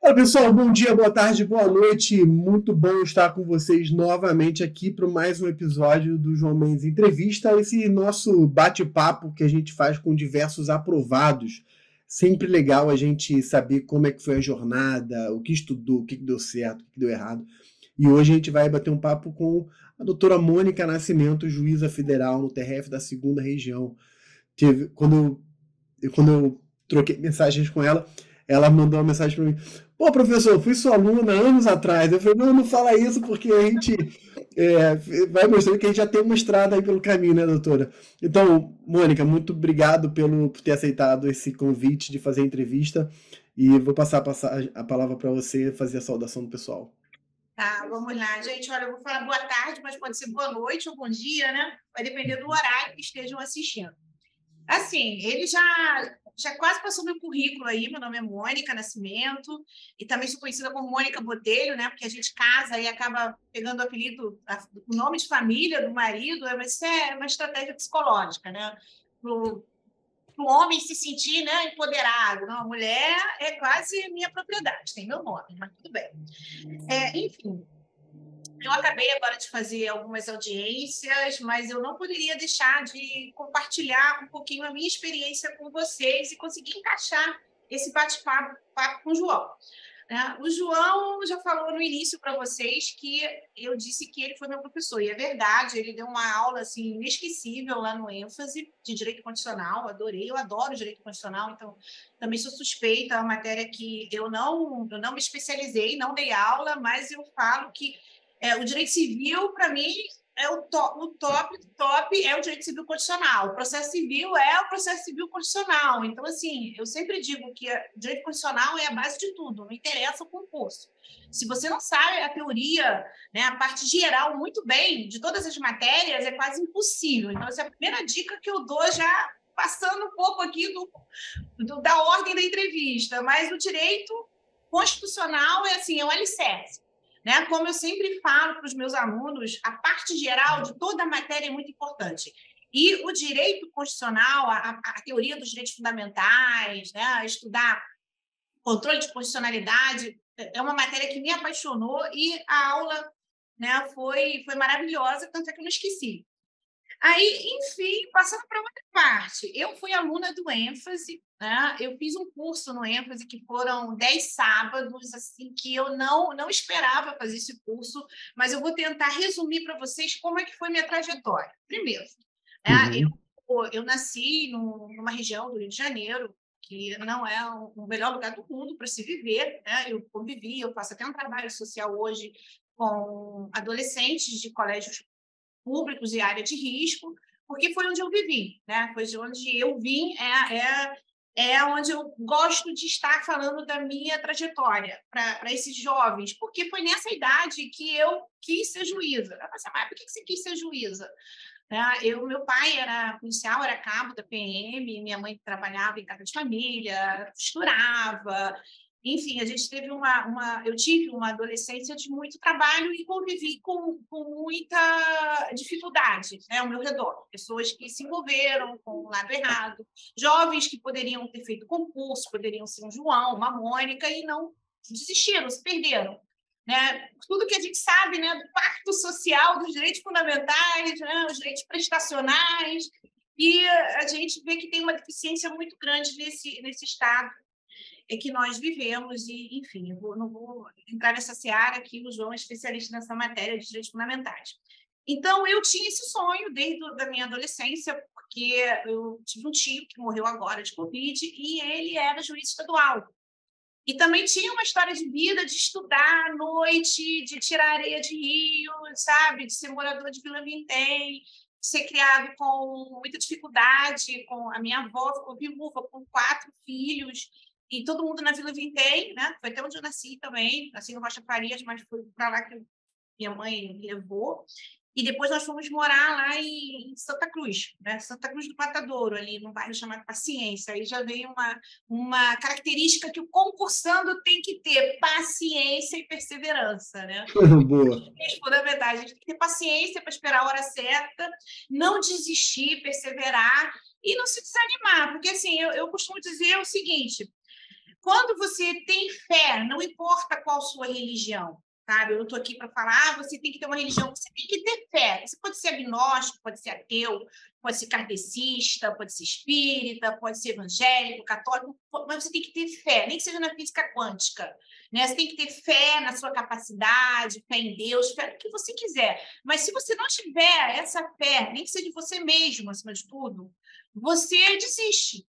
Olá, pessoal, bom dia, boa tarde, boa noite. Muito bom estar com vocês novamente aqui para mais um episódio do João Mendes Entrevista, esse nosso bate-papo que a gente faz com diversos aprovados. Sempre legal a gente saber como é que foi a jornada, o que estudou, o que deu certo, o que deu errado. E hoje a gente vai bater um papo com a doutora Mônica Nascimento, juíza federal no TRF da Segunda Região. Quando eu troquei mensagens com ela, ela mandou uma mensagem para mim: Pô, professor, fui sua aluna anos atrás. Eu falei: Não, não fala isso, porque a gente vai mostrando que a gente já tem uma estrada aí pelo caminho, né, doutora? Então, Mônica, muito obrigado por ter aceitado esse convite de fazer a entrevista. E vou passar a palavra para você fazer a saudação do pessoal. Tá, vamos lá, gente. Olha, eu vou falar boa tarde, mas pode ser boa noite ou bom dia, né? Vai depender do horário que estejam assistindo. Assim, ele já quase passou meu currículo aí. Meu nome é Mônica Nascimento, e também sou conhecida como Mônica Botelho, né? Porque a gente casa e acaba pegando o apelido, o nome de família do marido, mas isso é uma estratégia psicológica, né? Para o homem se sentir, né, empoderado. Não, a mulher é quase minha propriedade, tem meu nome, mas tudo bem. Enfim, eu acabei agora de fazer algumas audiências, mas eu não poderia deixar de compartilhar um pouquinho a minha experiência com vocês e conseguir encaixar esse bate-papo com o João, né? O João já falou no início para vocês que eu disse que ele foi meu professor, e é verdade, ele deu uma aula assim, inesquecível lá no ênfase de Direito Constitucional, adorei, eu adoro Direito Constitucional, então também sou suspeita, é uma matéria que eu não me especializei, não dei aula, mas eu falo que o direito civil, para mim, é o top do top é o direito civil constitucional. O processo civil é o processo civil constitucional. Então, assim, eu sempre digo que o direito constitucional é a base de tudo, não interessa o concurso. Se você não sabe a teoria, né, a parte geral muito bem de todas as matérias, é quase impossível. Então, essa é a primeira dica que eu dou, já passando um pouco aqui da ordem da entrevista. Mas o direito constitucional é assim, é o alicerce. Né? Como eu sempre falo para os meus alunos, a parte geral de toda a matéria é muito importante. E o direito constitucional, a teoria dos direitos fundamentais, né? Estudar controle de constitucionalidade, é uma matéria que me apaixonou, e a aula, né, foi maravilhosa, tanto é que eu não esqueci. Aí, enfim, passando para outra parte, eu fui aluna do ênfase, né? Eu fiz um curso no ênfase que foram 10 sábados, assim, que eu não esperava fazer esse curso, mas eu vou tentar resumir para vocês como é que foi minha trajetória. Primeiro, né, Uhum. eu nasci numa região do Rio de Janeiro, que não é o melhor lugar do mundo para se viver, né? Eu convivi, eu faço até um trabalho social hoje com adolescentes de colégios públicos e área de risco, porque foi onde eu vivi, né? Foi de onde eu vim, é onde eu gosto de estar falando da minha trajetória para esses jovens, porque foi nessa idade que eu quis ser juíza. Eu falei, mas por que você quis ser juíza? Meu pai era policial, era cabo da PM, minha mãe trabalhava em casa de família, costurava, enfim, a gente teve eu tive uma adolescência de muito trabalho e convivi com muita dificuldade, né, ao meu redor. Pessoas que se envolveram com o lado errado, jovens que poderiam ter feito concurso, poderiam ser um João, uma Mônica, e não desistiram, se perderam. Né? Tudo que a gente sabe, né, do pacto social, dos direitos fundamentais, né, os direitos prestacionais, e a gente vê que tem uma deficiência muito grande nesse Estado que nós vivemos, e, enfim, não vou entrar nessa seara aqui, o João é especialista nessa matéria de direitos fundamentais. Então, eu tinha esse sonho desde a minha adolescência, porque eu tive um tio que morreu agora de Covid, e ele era juiz estadual. E também tinha uma história de vida, de estudar à noite, de tirar areia de rio, sabe? De ser morador de Vila Vintém, de ser criado com muita dificuldade. A minha avó ficou viúva com 4 filhos, e todo mundo na Vila Vintém, né? Foi até onde eu nasci também, nasci no Rocha Farias, mas foi para lá que minha mãe me levou. E depois nós fomos morar lá em Santa Cruz, né? Santa Cruz do Matadouro, ali num bairro chamado Paciência. Aí já veio uma característica que o concursando tem que ter: paciência e perseverança, né? Boa. É fundamental. A gente tem que ter paciência para esperar a hora certa, não desistir, perseverar e não se desanimar. Porque, assim, eu costumo dizer o seguinte: quando você tem fé, não importa qual sua religião, sabe? Eu não estou aqui para falar, você tem que ter uma religião, você tem que ter fé. Você pode ser agnóstico, pode ser ateu, pode ser kardecista, pode ser espírita, pode ser evangélico, católico, mas você tem que ter fé, nem que seja na física quântica, né? Você tem que ter fé na sua capacidade, fé em Deus, fé no que você quiser. Mas se você não tiver essa fé, nem que seja de você mesmo, acima de tudo, você desiste.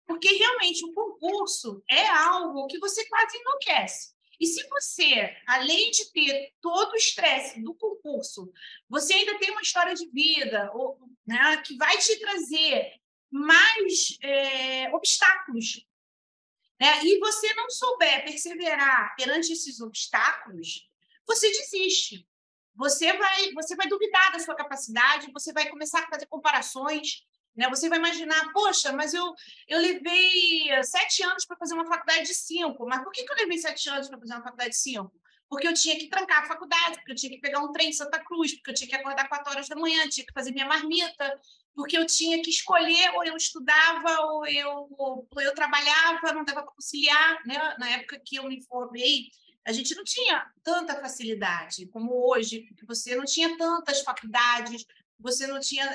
Porque realmente o concurso é algo que você quase enlouquece. E se você, além de ter todo o estresse do concurso, você ainda tem uma história de vida, né, que vai te trazer mais obstáculos, né, e você não souber perseverar perante esses obstáculos, você desiste. Você vai duvidar da sua capacidade, você vai começar a fazer comparações, né? Você vai imaginar, poxa, mas eu levei 7 anos para fazer uma faculdade de 5, mas por que eu levei 7 anos para fazer uma faculdade de 5? Porque eu tinha que trancar a faculdade, porque eu tinha que pegar um trem em Santa Cruz, porque eu tinha que acordar 4 horas da manhã, tinha que fazer minha marmita, porque eu tinha que escolher, ou eu estudava, ou eu trabalhava, não dava para conciliar, né? Na época que eu me formei, a gente não tinha tanta facilidade como hoje, porque você não tinha tantas faculdades, você não tinha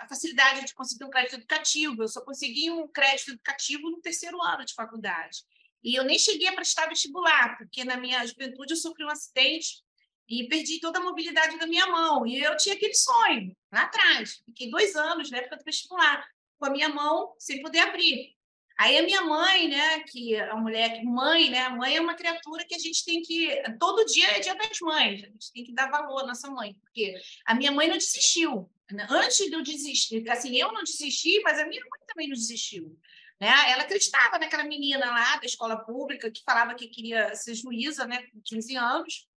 a facilidade de conseguir um crédito educativo. Eu só consegui um crédito educativo no 3º ano de faculdade. E eu nem cheguei a prestar vestibular, porque na minha juventude eu sofri um acidente e perdi toda a mobilidade da minha mão. E eu tinha aquele sonho lá atrás. Fiquei 2 anos na época do vestibular, com a minha mão sem poder abrir. Aí a minha mãe, né, que a mulher, mãe, né, a mãe é uma criatura que a gente tem que, todo dia é dia das mães, a gente tem que dar valor à nossa mãe, porque a minha mãe não desistiu, né? Antes de eu desistir, assim, eu não desisti, mas a minha mãe também não desistiu, né? Ela acreditava naquela menina lá da escola pública que falava que queria ser juíza, né, com 15 anos,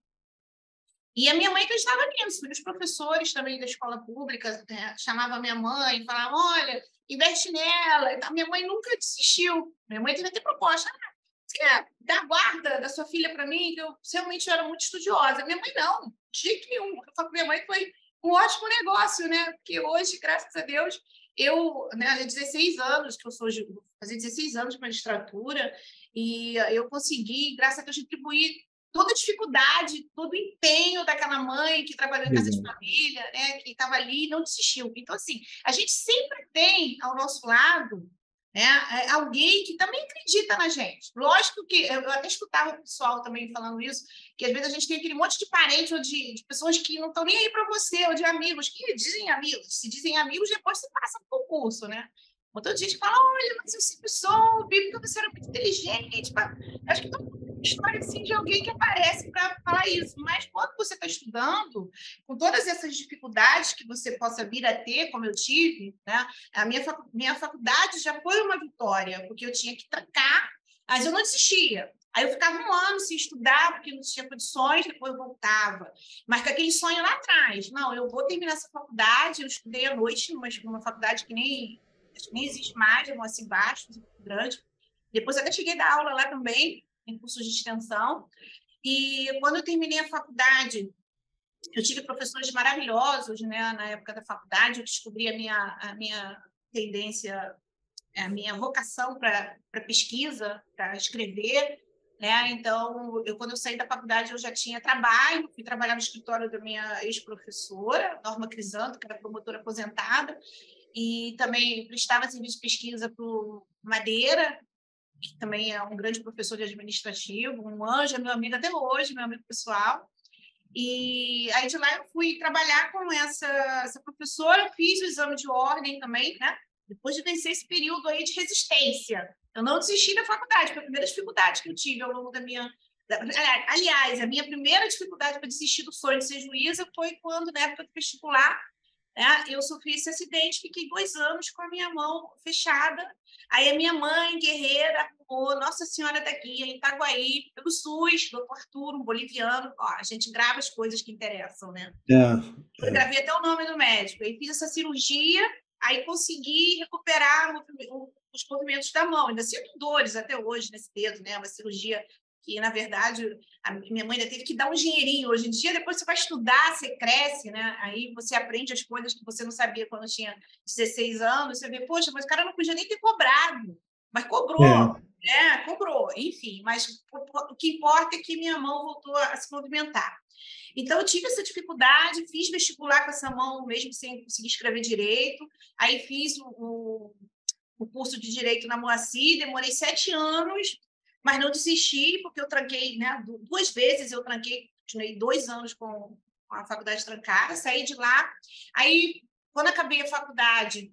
e a minha mãe acreditava nisso. E os professores também da escola pública, né, chamavam a minha mãe e falavam, olha, investe nela. A minha mãe nunca desistiu. Minha mãe teve até proposta. Você quer dar guarda da sua filha para mim? Eu realmente era muito estudiosa. Minha mãe não, de jeito nenhum. Eu falo que minha mãe foi um ótimo negócio, né? Porque hoje, graças a Deus, eu, né, há 16 anos que eu sou, vou fazer 16 anos de magistratura, e eu consegui, graças a Deus, retribuir toda a dificuldade, todo o empenho daquela mãe que trabalhou em casa de família, né, que estava ali e não desistiu. Então, assim, a gente sempre tem ao nosso lado, né, alguém que também acredita na gente. Lógico que eu até escutava o pessoal também falando isso, que às vezes a gente tem aquele monte de parente ou de pessoas que não estão nem aí para você, ou de amigos, que dizem amigos. Se dizem amigos, depois você passa no concurso, né? Muita gente fala, olha, mas eu sempre soube, porque você era muito inteligente. Acho que todo mundo tem uma história assim, de alguém que aparece para falar isso. Mas quando você está estudando, com todas essas dificuldades que você possa vir a ter, como eu tive, né? A minha faculdade já foi uma vitória, porque eu tinha que trancar, mas eu não desistia. Aí eu ficava 1 ano sem estudar, porque não tinha condições, depois eu voltava. Mas com aquele sonho lá atrás, não, eu vou terminar essa faculdade, eu estudei à noite numa faculdade que nem existe mais, é Moacir Bastos, grande. Depois até cheguei a dar aula lá também, em cursos de extensão. E quando eu terminei a faculdade, eu tive professores maravilhosos, né? Na época da faculdade, eu descobri a minha tendência, a minha vocação para pesquisa, para escrever, né? Então, quando eu saí da faculdade, eu já tinha trabalho, fui trabalhar no escritório da minha ex-professora, Norma Crisanto, que era promotora aposentada, e também prestava serviço de pesquisa para o Madeira, que também é um grande professor de administrativo, um anjo, é meu amigo até hoje, meu amigo pessoal. E aí de lá eu fui trabalhar com essa professora, fiz o exame de ordem também, né? Depois de vencer esse período aí de resistência. Eu não desisti da faculdade, foi a primeira dificuldade que eu tive ao longo da minha... Aliás, a minha primeira dificuldade para desistir do sonho de ser juíza foi quando, na época do vestibular, eu sofri esse acidente, fiquei 2 anos com a minha mão fechada. Aí a minha mãe, guerreira, arrumou Nossa Senhora da Guia, em Itaguaí, pelo SUS, doutor Arthur, um boliviano. Ó, a gente grava as coisas que interessam, né? Eu gravei até o nome do médico. Aí fiz essa cirurgia, aí consegui recuperar os movimentos da mão. Ainda sinto dores até hoje nesse dedo, né? Uma cirurgia que, na verdade, a minha mãe ainda teve que dar um dinheirinho. Hoje em dia, depois você vai estudar, você cresce, né? Aí você aprende as coisas que você não sabia quando tinha 16 anos. Você vê, poxa, mas o cara não podia nem ter cobrado, mas cobrou. Cobrou, enfim, mas o que importa é que minha mão voltou a se movimentar. Então, eu tive essa dificuldade, fiz vestibular com essa mão, mesmo sem conseguir escrever direito, aí fiz o curso de Direito na Moacir, demorei 7 anos, mas não desisti, porque eu tranquei, né, 2 vezes eu tranquei, continuei 2 anos com a faculdade trancada, saí de lá, aí, quando acabei a faculdade,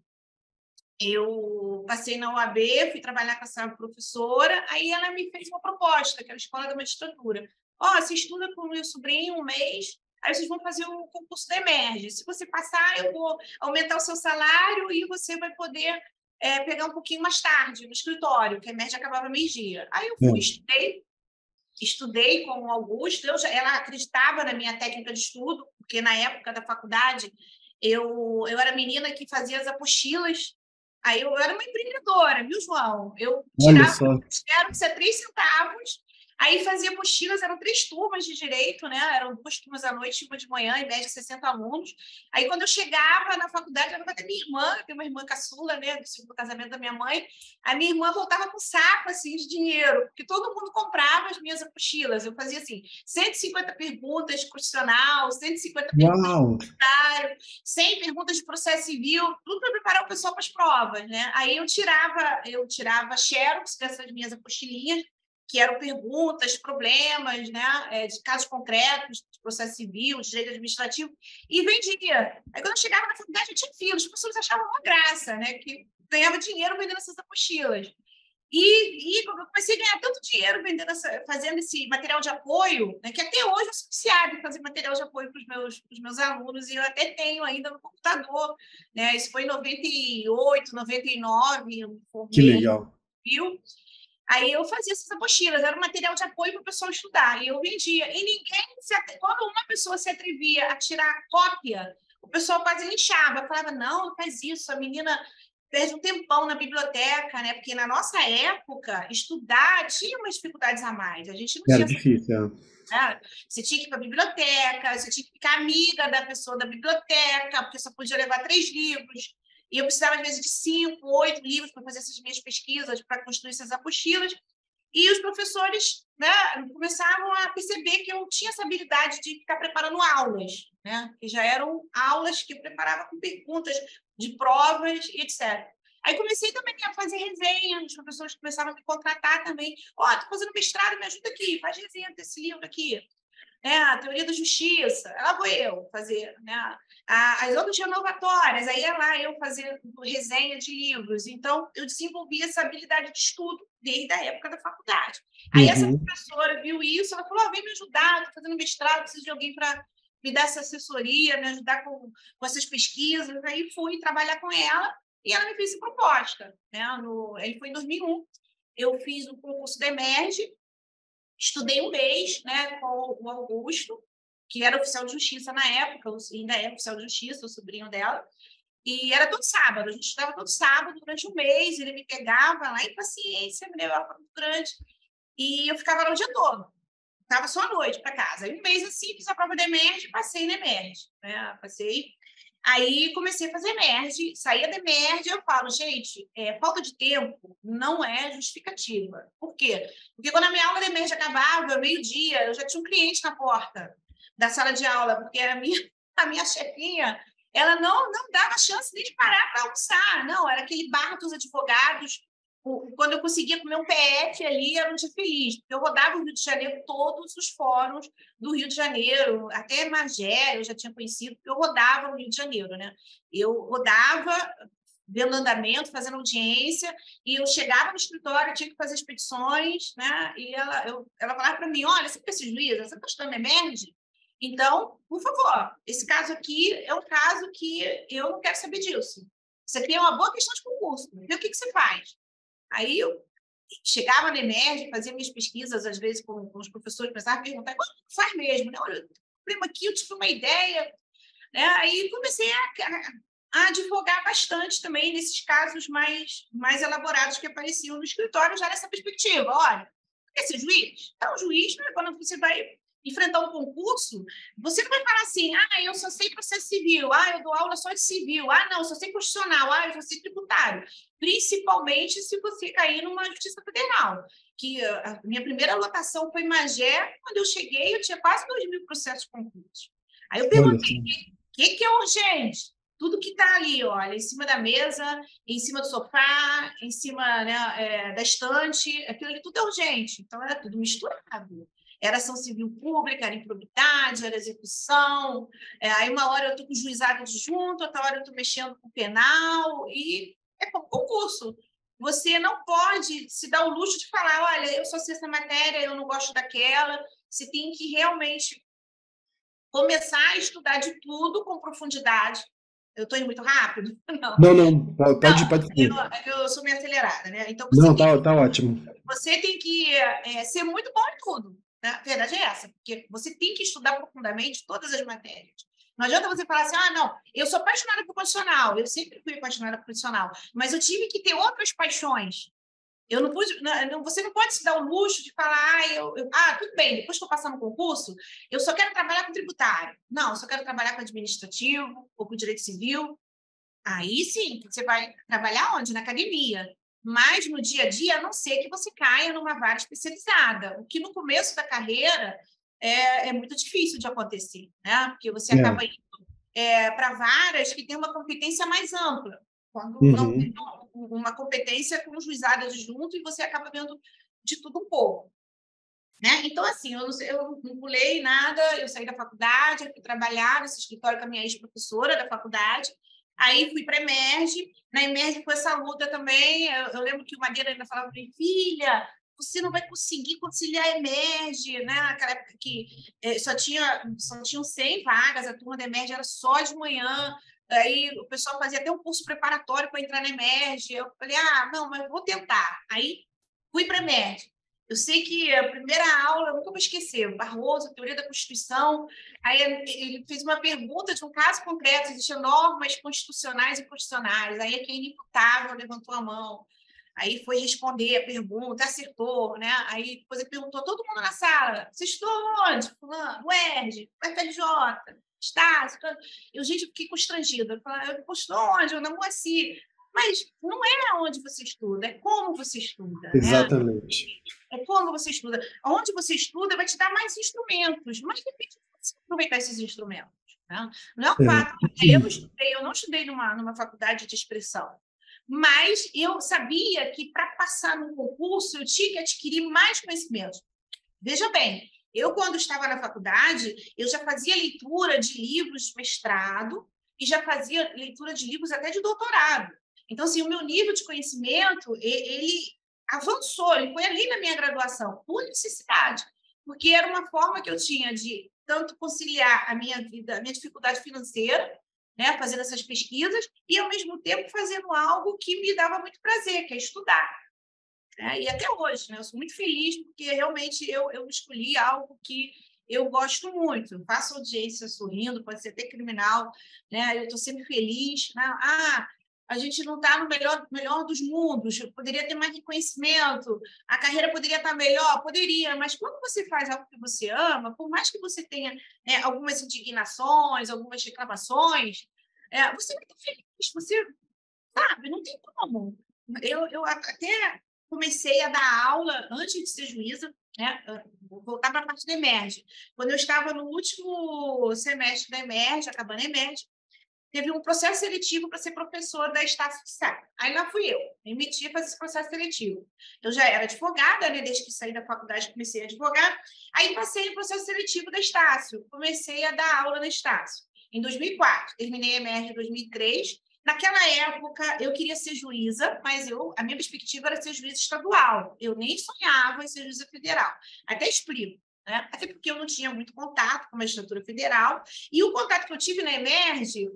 eu passei na UAB, fui trabalhar com essa professora, aí ela me fez uma proposta, que era a Escola da Magistratura. Você estuda com o meu sobrinho um mês, aí vocês vão fazer o concurso da Emerge. Se você passar, eu vou aumentar o seu salário e você vai poder pegar um pouquinho mais tarde no escritório, que a Emerge acabava meio-dia. Aí eu fui, estudei com o Augusto, ela acreditava na minha técnica de estudo, porque na época da faculdade eu era menina que fazia as apostilas. Aí eu era uma empreendedora, viu, João? Eu Olha tirava só. quero ser 3 centavos, aí fazia apostilas, eram 3 turmas de direito, né? Eram 2 turmas à noite, uma de manhã, em média 60 alunos. Aí quando eu chegava na faculdade, era até minha irmã, que é uma irmã caçula, né, do segundo casamento da minha mãe, a minha irmã voltava com um saco assim de dinheiro, porque todo mundo comprava as minhas apostilas. Eu fazia assim, 150 perguntas de constitucional, 150 perguntas de Uau! tributário, 100 perguntas de processo civil, tudo para preparar o pessoal para as provas, né? Aí eu tirava xerox dessas minhas apostilinhas, que eram perguntas, problemas, né, de casos concretos, de processo civil, de direito administrativo, e vendia. Aí, quando eu chegava na faculdade, eu tinha filhos, as pessoas achavam uma graça, né, que ganhava dinheiro vendendo essas apostilas. E eu comecei a ganhar tanto dinheiro fazendo esse material de apoio, né, que até hoje eu sou viciada em fazer material de apoio para os meus alunos, e eu até tenho ainda no computador. Né? Isso foi em 98, 99, eu me Que formei legal. viu? Aí eu fazia essas apostilas, era um material de apoio para o pessoal estudar, e eu vendia. E quando uma pessoa se atrevia a tirar cópia, o pessoal quase linchava, falava, não faz isso, a menina perde um tempão na biblioteca, né? Porque na nossa época, estudar tinha umas dificuldades a mais, a gente não Era tinha... difícil, né? Você tinha que ir para a biblioteca, você tinha que ficar amiga da pessoa da biblioteca, porque só podia levar 3 livros. E eu precisava, às vezes, de 5, 8 livros para fazer essas minhas pesquisas, para construir essas apostilas. E os professores, né, começavam a perceber que eu tinha essa habilidade de ficar preparando aulas, né, que já eram aulas que eu preparava com perguntas de provas e etc. Aí comecei também a fazer resenha, os professores começaram a me contratar também. Estou fazendo mestrado, me ajuda aqui, faz resenha desse livro aqui. A teoria da justiça, lá vou eu fazer, né? As outras renovatórias, aí é lá eu fazer resenha de livros. Então, eu desenvolvi essa habilidade de estudo desde a época da faculdade. Aí essa Uhum. professora viu isso, ela falou, vem me ajudar, estou fazendo mestrado, preciso de alguém para me dar essa assessoria, me ajudar com essas pesquisas. Aí fui trabalhar com ela e ela me fez essa proposta. Né? Aí foi em 2001, eu fiz o concurso da Emerge, estudei um mês, né, com o Augusto, que era oficial de justiça na época, ainda é oficial de justiça, o sobrinho dela, e era todo sábado, a gente estudava todo sábado durante um mês, ele me pegava lá em Paciência, me levava para muito grande, e eu ficava lá o dia todo, estava só à noite para casa. Aí um mês assim, fiz a prova da EMERGE, passei na EMERGE, né, passei. Aí comecei a fazer EMERGE, saía da EMERGE, eu falo, gente, falta de tempo não é justificativa. Por quê? Porque quando a minha aula da EMERGE acabava, meio-dia, eu já tinha um cliente na porta da sala de aula, porque a minha chefinha, ela não dava chance nem de parar para almoçar, não, era aquele bar dos advogados. Quando eu conseguia comer um PF ali, era um dia feliz, porque eu rodava o Rio de Janeiro, todos os fóruns do Rio de Janeiro, até Magé, eu já tinha conhecido, porque eu rodava no Rio de Janeiro, né? Eu rodava vendo andamento, fazendo audiência, e eu chegava no escritório, tinha que fazer expedições, né? E ela falava para mim, olha, você precisa juíza, você está estudando emerge? Então, por favor, esse caso aqui é um caso que eu não quero saber disso. Você cria uma boa questão de concurso, vê o que você faz. Aí eu chegava na EMERGE, fazia minhas pesquisas, às vezes, com os professores, começava a perguntar, como faz mesmo? Né? Olha, primo aqui, eu tive uma ideia. Né? Aí comecei a advogar bastante também nesses casos mais elaborados que apareciam no escritório, já nessa perspectiva. Olha, quer ser juiz? Então, juiz, né, quando você vai enfrentar um concurso, você não vai falar assim, eu só sei processo civil, eu dou aula só de civil, não, eu só sei constitucional, eu só sei tributário. Principalmente se você cair numa justiça federal. Que a minha primeira lotação foi em Magé, quando eu cheguei, eu tinha quase 2.000 processos de concurso. Aí eu Olha perguntei, só. o que é urgente? Tudo que está ali, olha, em cima da mesa, em cima do sofá, em cima, né, da estante, aquilo ali tudo é urgente. Então, era tudo misturado. Era ação civil pública, era improbidade, era execução. Aí, uma hora eu estou com o juizado adjunto, outra hora eu estou mexendo com o penal, e é como concurso. Você não pode se dar o luxo de falar, olha, eu só sei essa matéria, eu não gosto daquela. Você tem que realmente começar a estudar de tudo com profundidade. Eu estou indo muito rápido? Não. Não, pode, Não, pode ser. eu sou meio acelerada, né? Então, Não, tá ótimo. você tem que ser muito bom em tudo. Né? A verdade é essa, porque você tem que estudar profundamente todas as matérias. Não adianta você falar assim, não, eu sou apaixonada por constitucional, eu sempre fui apaixonada por constitucional, mas eu tive que ter outras paixões. Eu não pude, você não pode se dar o luxo de falar, tudo bem, depois que eu passar no concurso, eu só quero trabalhar com tributário. Não, eu só quero trabalhar com administrativo ou com direito civil. Aí sim, você vai trabalhar onde? Na academia. Mas no dia a dia, a não ser que você caia numa vara especializada, o que no começo da carreira é muito difícil de acontecer, né? Porque você acaba indo para varas que têm uma competência mais ampla, quando não tem uma competência com os juizados junto e você acaba vendo de tudo um pouco. Né? Então, assim, eu não pulei nada, eu saí da faculdade, fui trabalhar nesse escritório com a minha ex-professora da faculdade, aí fui para a Emerge, na Emerge com essa luta também, eu lembro que o Madeira ainda falava para mim, filha, você não vai conseguir conciliar a Emerge, né? Naquela época que só tinham 100 vagas, a turma da Emerge era só de manhã, aí o pessoal fazia até um curso preparatório para entrar na Emerge, eu falei, não, mas vou tentar. Aí fui para a Emerge. Eu sei que a primeira aula, eu nunca vou esquecer, Barroso, Teoria da Constituição, aí ele fez uma pergunta de um caso concreto, existiam normas constitucionais e constitucionais, aí quem é inimputável levantou a mão, aí foi responder a pergunta, acertou, né? Aí depois ele perguntou, todo mundo na sala, você estudou onde? Fulano, no ERJ, no FRJ, Estácio, eu, gente, eu fiquei constrangida, eu falei, eu estou onde? Eu não Moacir. Mas não é onde você estuda, é como você estuda, né? Exatamente. É como você estuda. Onde você estuda vai te dar mais instrumentos, mas depende de você aproveitar esses instrumentos. Né? Não é o fato. Eu não estudei numa faculdade de expressão, mas eu sabia que para passar no concurso eu tinha que adquirir mais conhecimentos. Veja bem, eu, quando estava na faculdade, eu já fazia leitura de livros de mestrado e já fazia leitura de livros até de doutorado. Então, assim, o meu nível de conhecimento, ele avançou, ele foi ali na minha graduação, por necessidade, porque era uma forma que eu tinha de tanto conciliar a minha vida, a minha dificuldade financeira, né, fazendo essas pesquisas, e, ao mesmo tempo, fazendo algo que me dava muito prazer, que é estudar. E até hoje, né? Eu sou muito feliz porque realmente eu escolhi algo que eu gosto muito. Eu faço audiência sorrindo, pode ser até criminal, né? Eu estou sempre feliz. Né? A gente não está no melhor dos mundos, eu poderia ter mais reconhecimento, a carreira poderia estar melhor, poderia, mas quando você faz algo que você ama, por mais que você tenha, né, algumas indignações, algumas reclamações, você vai estar feliz, você sabe, não tem como. Eu até comecei a dar aula antes de ser juíza, né? Vou voltar para a parte da Emerge. Quando eu estava no último semestre da Emerge, acabando a Emerge, teve um processo seletivo para ser professora da Estácio de Sá. Aí lá fui eu, me meti a fazer esse processo seletivo. Eu já era advogada, né? Desde que saí da faculdade comecei a advogar. Aí passei no processo seletivo da Estácio, comecei a dar aula na Estácio. Em 2004, terminei a Emerge em 2003. Naquela época, eu queria ser juíza, mas a minha perspectiva era ser juíza estadual. Eu nem sonhava em ser juíza federal. Até explico. Né? Até porque eu não tinha muito contato com a magistratura federal, e o contato que eu tive na Emerge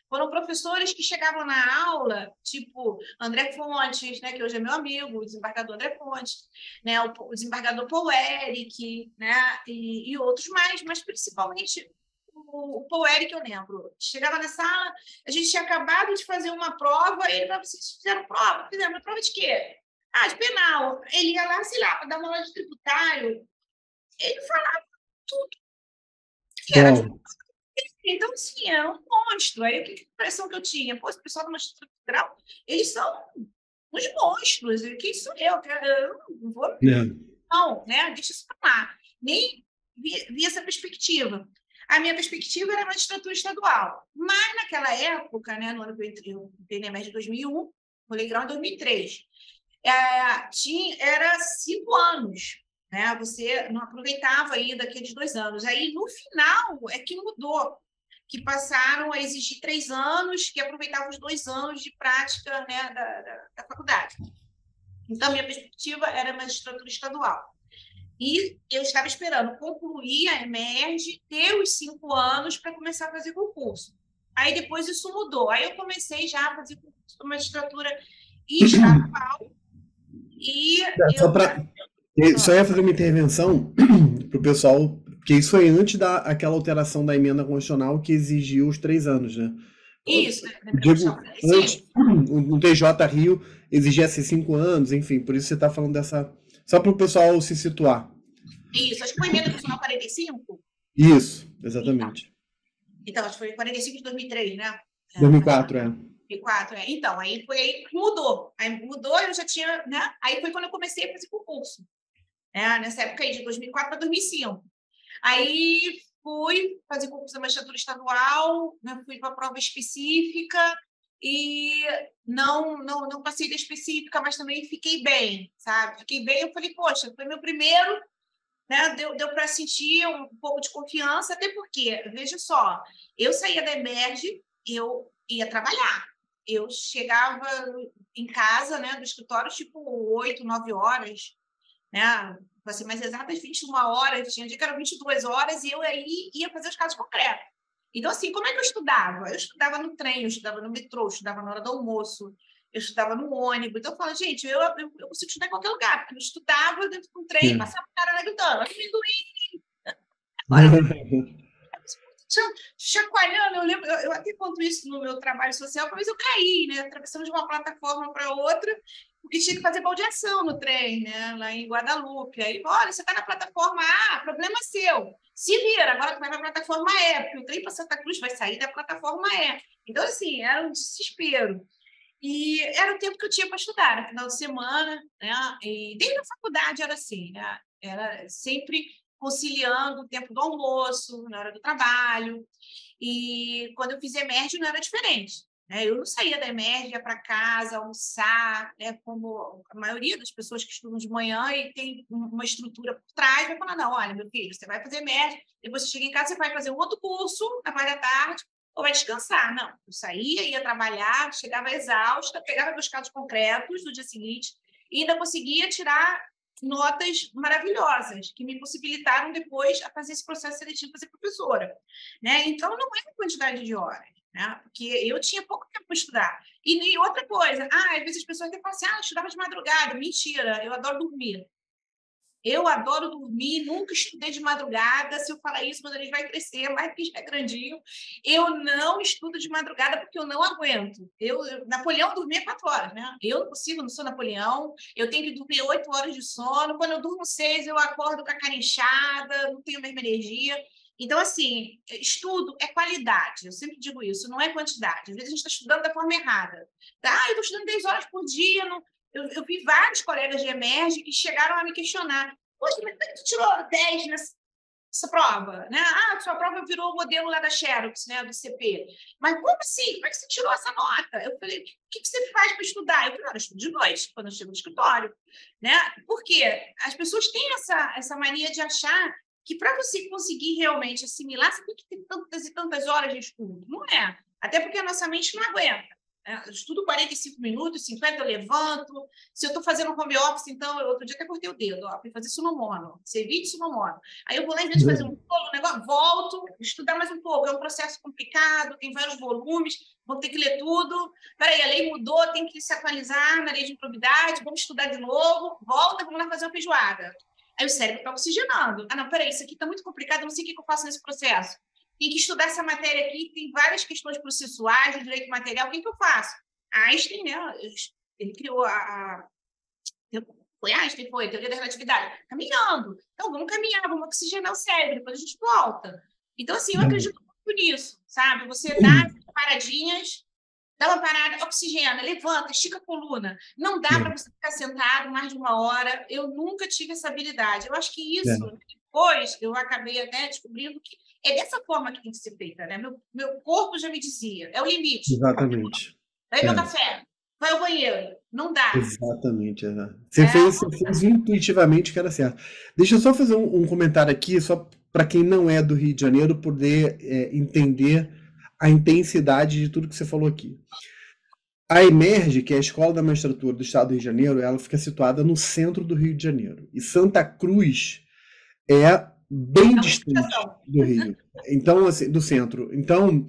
foram professores que chegavam na aula, tipo André Fontes, né, que hoje é meu amigo, o desembargador André Fontes, né, o desembargador Paul Eric, né, e outros mais, mas principalmente o Paul Eric, eu lembro. Chegava na sala, a gente tinha acabado de fazer uma prova, e ele falava, vocês fizeram prova? Fizemos, prova de quê? De penal. Ele ia lá, sei lá, para dar uma aula de tributário. Ele falava que era Bom, então, assim, era um monstro. Aí, que impressão que eu tinha? Pô, esse pessoal do magistrado federal, eles são uns monstros. E quem sou eu? Eu não vou... né? Não, né? Deixa isso para lá. Nem vi essa perspectiva. A minha perspectiva era a magistratura estadual. Mas, naquela época, né, no ano que eu entrei na MES de 2001, colei grau em 2003, era 5 anos. Né? Você não aproveitava ainda aqueles 2 anos. Aí, no final, é que mudou, que passaram a exigir 3 anos, que aproveitavam os 2 anos de prática, né, da faculdade. Então, minha perspectiva era magistratura estadual. E eu estava esperando concluir a EMERGE, ter os 5 anos para começar a fazer concurso. Aí depois isso mudou. Aí eu comecei já a fazer concurso para magistratura estadual. E Só eu. para só ia fazer uma intervenção para o pessoal, porque isso foi antes daquela alteração da emenda constitucional que exigiu os 3 anos, né? Isso, né? Digo, antes, o TJ Rio exigia esses 5 anos, enfim, por isso você está falando dessa. Só para o pessoal se situar. Isso, acho que foi emenda constitucional 45. Isso, Então, exatamente. acho que foi 45 de 2003, né? 2004, é. 2004, é. Então, aí foi aí que mudou. Aí mudou, eu já tinha, né? Aí foi quando eu comecei a fazer concurso. Nessa época aí, de 2004 para 2005. Aí fui fazer concurso da magistratura estadual, né, fui para a prova específica e não passei da específica, mas também fiquei bem, sabe? Fiquei bem, eu falei, poxa, foi meu primeiro, né? Deu para sentir um pouco de confiança, até porque, veja só, eu saía da EMERGE, eu ia trabalhar. Eu chegava em casa, né, do escritório, tipo 8, 9 horas, né? Para ser mais exatas, 21 horas, tinha dia que eram 22 horas, e eu aí ia fazer os casos concretos. Então, assim, como é que eu estudava? Eu estudava no trem, eu estudava no metrô, eu estudava na hora do almoço, eu estudava no ônibus. Então, eu falo, gente, eu consigo estudar em qualquer lugar, porque eu estudava dentro de um trem, passava o cara gritando, amendoim, agora chacoalhando, eu lembro, eu até conto isso no meu trabalho social, uma vez eu caí, né, atravessando de uma plataforma para outra, porque tinha que fazer baldeação no trem, né, lá em Guadalupe. Aí, olha, você está na plataforma A, problema seu. Se vira, agora tu vai para a plataforma E, porque o trem para Santa Cruz vai sair da plataforma E. Então, assim, era um desespero. E era o tempo que eu tinha para estudar, no final de semana, né? E desde a faculdade era assim, né? Era sempre conciliando o tempo do almoço, na hora do trabalho. E quando eu fiz EMERGE não era diferente. Né? Eu não saía da EMERGE, ia para casa, almoçar, né? Como a maioria das pessoas que estudam de manhã e tem uma estrutura por trás, vai falar, não, olha, meu filho, você vai fazer EMERGE, depois você chega em casa, você vai fazer um outro curso na parte da tarde, ou vai descansar. Não, eu saía, ia trabalhar, chegava exausta, pegava meus casos concretos do dia seguinte e ainda conseguia tirar notas maravilhosas, que me possibilitaram depois a fazer esse processo seletivo para ser professora. Né? Então, não é uma quantidade de horas, né? Porque eu tinha pouco tempo para estudar. E outra coisa, às vezes as pessoas até falam assim, eu estudava de madrugada. Mentira, eu adoro dormir. Eu adoro dormir, nunca estudei de madrugada. Se eu falar isso, meu nariz vai crescer, mais que é grandinho. Eu não estudo de madrugada porque eu não aguento. Napoleão dormia 4 horas, né? Eu não consigo, não sou Napoleão. Eu tenho que dormir 8 horas de sono. Quando eu durmo 6, eu acordo com a cara inchada, não tenho a mesma energia. Então, assim, estudo é qualidade. Eu sempre digo isso, não é quantidade. Às vezes a gente está estudando da forma errada. Tá? Eu estou estudando 10 horas por dia, não... Eu vi vários colegas de EMERGE que chegaram a me questionar. Poxa, mas tu tirou 10 nessa prova? Né? Sua prova virou o modelo lá da Xerox, né, do CP. Mas como assim? Como é que você tirou essa nota? Eu falei, o que você faz para estudar? Eu falei, eu estudo de noite, quando eu chego no escritório. Né? Por quê? As pessoas têm essa mania de achar que para você conseguir realmente assimilar, você tem que ter tantas e tantas horas de estudo. Não é. Até porque a nossa mente não aguenta. Eu estudo 45 minutos, 50 eu levanto. Se eu estou fazendo um home office, então, outro dia até cortei o dedo, fui fazer sunomono, ceviche sunomono. Aí eu vou lá, em vez de fazer um negócio, volto, estudar mais um pouco. É um processo complicado, tem vários volumes, vou ter que ler tudo. Peraí, a lei mudou, tem que se atualizar na lei de improbidade, vamos estudar de novo, volta, vamos lá fazer uma feijoada. Aí o cérebro está oxigenando. Não, peraí, isso aqui está muito complicado, não sei o que eu faço nesse processo. Tem que estudar essa matéria aqui, tem várias questões processuais, do direito material, o que eu faço? Einstein, né, ele criou Foi Einstein, foi, teoria da relatividade. Caminhando. Então, vamos caminhar, vamos oxigenar o cérebro, depois a gente volta. Então, assim, eu acredito muito nisso, sabe? Você dá paradinhas, dá uma parada, oxigena, levanta, estica a coluna. Não dá para você ficar sentado mais de 1 hora. Eu nunca tive essa habilidade. Eu acho que isso, depois, eu acabei até descobrindo que é dessa forma que tem que ser feita, né? Meu corpo já me dizia, é o limite. Exatamente. Vai meu café, vai ao banheiro. Não dá. Exatamente. Você fez intuitivamente o que era certo. Deixa eu só fazer um comentário aqui, só para quem não é do Rio de Janeiro poder entender a intensidade de tudo que você falou aqui. A EMERGE, que é a Escola da Magistratura do Estado do Rio de Janeiro, ela fica situada no centro do Rio de Janeiro. E Santa Cruz é bem distante do Rio. Então, assim, do centro. Então,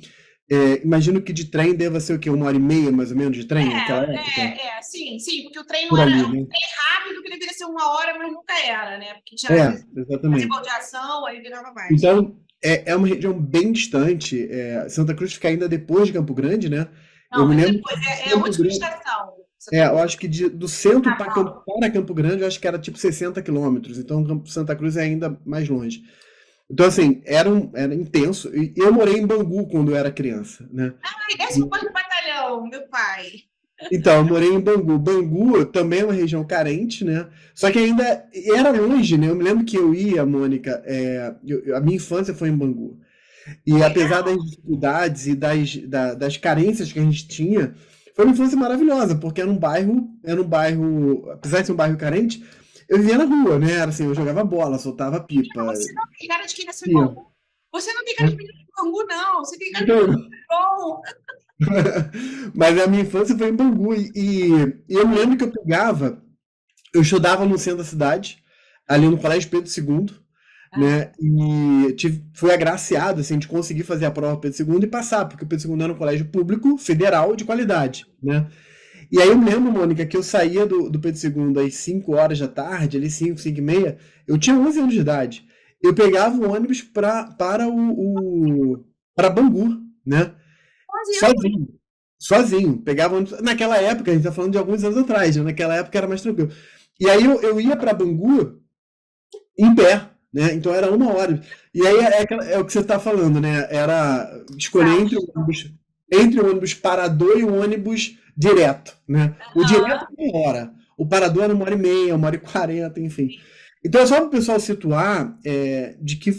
imagino que de trem deva ser o quê? 1 hora e meia, mais ou menos, de trem naquela época? Sim, porque o trem Por não era ali, um né? trem rápido que deveria ser 1 hora, mas nunca era, né? Porque tinha Exatamente. baldeação, aí virava mais. Então, é uma região bem distante. Santa Cruz fica ainda depois de Campo Grande, né? Não, eu me lembro depois, é a última estação. eu acho que do centro para Campo Grande, eu acho que era tipo 60 quilômetros. Então, Santa Cruz é ainda mais longe. Então, assim, era intenso. E eu morei em Bangu quando eu era criança, né? Ah, 14º Batalhão, meu pai. Então, eu morei em Bangu. Bangu também é uma região carente, né? Só que ainda era longe, né? Eu me lembro que eu ia, Mônica, a minha infância foi em Bangu. E apesar das dificuldades e das carências que a gente tinha, foi uma infância maravilhosa, porque era um bairro, apesar de ser um bairro carente, eu vivia na rua, né? Era assim, eu jogava bola, soltava pipa. Você não tem cara de quem nasceu em Bangu. Você não tem cara de menino de Bangu, não. Você tem cara de bom. Mas a minha infância foi em Bangu. E eu me lembro que eu estudava no centro da cidade, ali no Colégio Pedro II, né? E fui agraciado assim, de conseguir fazer a prova Pedro II e passar, porque o Pedro II era um colégio público, federal, de qualidade, né? E aí eu me lembro, Mônica, que eu saía do Pedro II às 5 horas da tarde, ali 5, 5 e meia, eu tinha 11 anos de idade. Eu pegava o ônibus para Bangu, né? Sozinho. Pegava o ônibus. Naquela época, a gente tá falando de alguns anos atrás, né? Naquela época era mais tranquilo. E aí eu ia para Bangu em pé, né? Então era 1 hora. E aí é o que você está falando, né? Era escolher entre o ônibus parador e o ônibus direto, né? O direto é 1 hora. O parador era 1 hora e meia, 1 hora e 40, enfim. Então é só para o pessoal situar de que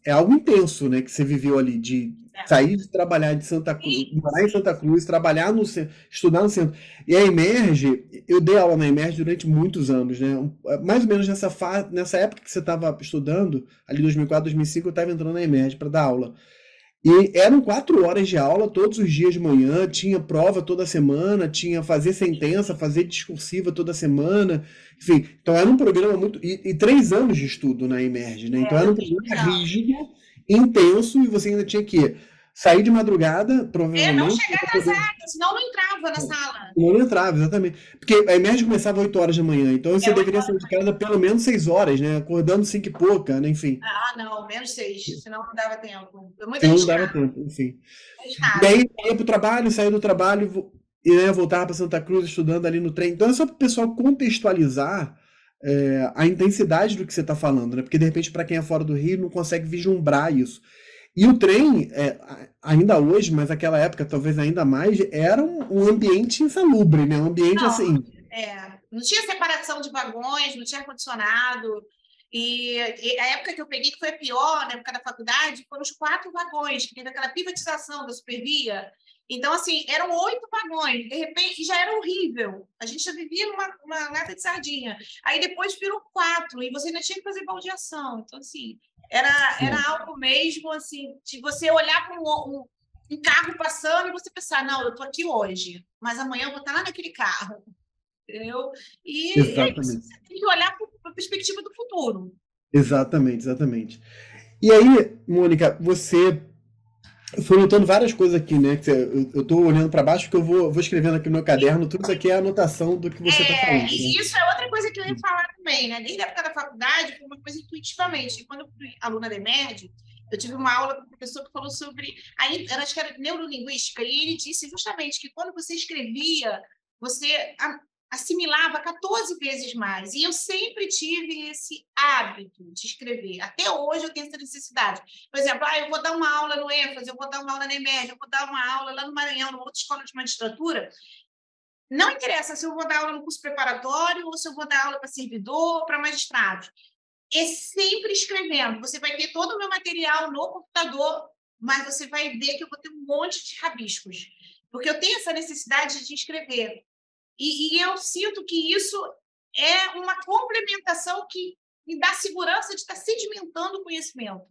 é algo intenso, né? Que você viveu ali, de sair de trabalhar de Santa Cruz, morar em Santa Cruz, trabalhar no centro, estudar no centro. E a EMERGE, eu dei aula na EMERGE durante muitos anos, né? Mais ou menos nessa época que você estava estudando, ali 2004, 2005, eu estava entrando na EMERGE para dar aula. E eram 4 horas de aula todos os dias de manhã, tinha prova toda semana, tinha fazer sentença, fazer discursiva toda semana, enfim. Então era um programa muito... E 3 anos de estudo na EMERGE, né? Então era um programa rígido, intenso, e você ainda tinha que sair de madrugada, provavelmente... não chegar atrasada, senão não entrava na sala. Não entrava, exatamente. Porque a EMERGE começava 8 horas da manhã, então você deveria sair de casa pelo menos 6 horas, né? Acordando 5 e pouca, né? Enfim. Não, menos 6, senão não dava tempo. Não dava tempo, enfim. E aí ia pro trabalho, saía do trabalho e voltava para Santa Cruz estudando ali no trem. Então é só para o pessoal contextualizar a intensidade do que você está falando, né? Porque de repente, para quem é fora do Rio, não consegue vislumbrar isso. E o trem, ainda hoje, mas naquela época talvez ainda mais, era um ambiente insalubre, né? Um ambiente assim. Não tinha separação de vagões, não tinha ar-condicionado. E a época que eu peguei, que foi a pior, na época da faculdade, foram os 4 vagões, que teve aquela privatização da Supervia. Então, assim, eram 8 vagões, de repente, e já era horrível. A gente já vivia numa lata de sardinha. Aí depois virou 4, e você ainda tinha que fazer baldeação. Então, assim, era algo mesmo, assim, de você olhar para um carro passando e você pensar, não, eu tô aqui hoje, mas amanhã eu vou estar lá naquele carro. Entendeu? E aí você tem que olhar para a perspectiva do futuro. Exatamente. E aí, Mônica, você foi notando várias coisas aqui, né? Eu estou olhando para baixo porque eu vou escrevendo aqui no meu caderno, tudo isso aqui é a anotação do que você está falando. Né? E isso é outra coisa que eu ia falar também, né? Desde a época da faculdade, foi uma coisa intuitivamente. Quando eu fui aluna da EMERGE, eu tive uma aula com um professor que falou sobre, acho que era neurolinguística, e ele disse justamente que quando você escrevia, você assimilava 14 vezes mais. E eu sempre tive esse hábito de escrever. Até hoje eu tenho essa necessidade. Por exemplo, eu vou dar uma aula no ênfase, eu vou dar uma aula na EMERG, eu vou dar uma aula lá no Maranhão, numa outra escola de magistratura. Não interessa se eu vou dar aula no curso preparatório ou se eu vou dar aula para servidor ou para magistrado. É sempre escrevendo. Você vai ter todo o meu material no computador, mas você vai ver que eu vou ter um monte de rabiscos. Porque eu tenho essa necessidade de escrever. E eu sinto que isso é uma complementação que me dá segurança de estar sedimentando o conhecimento.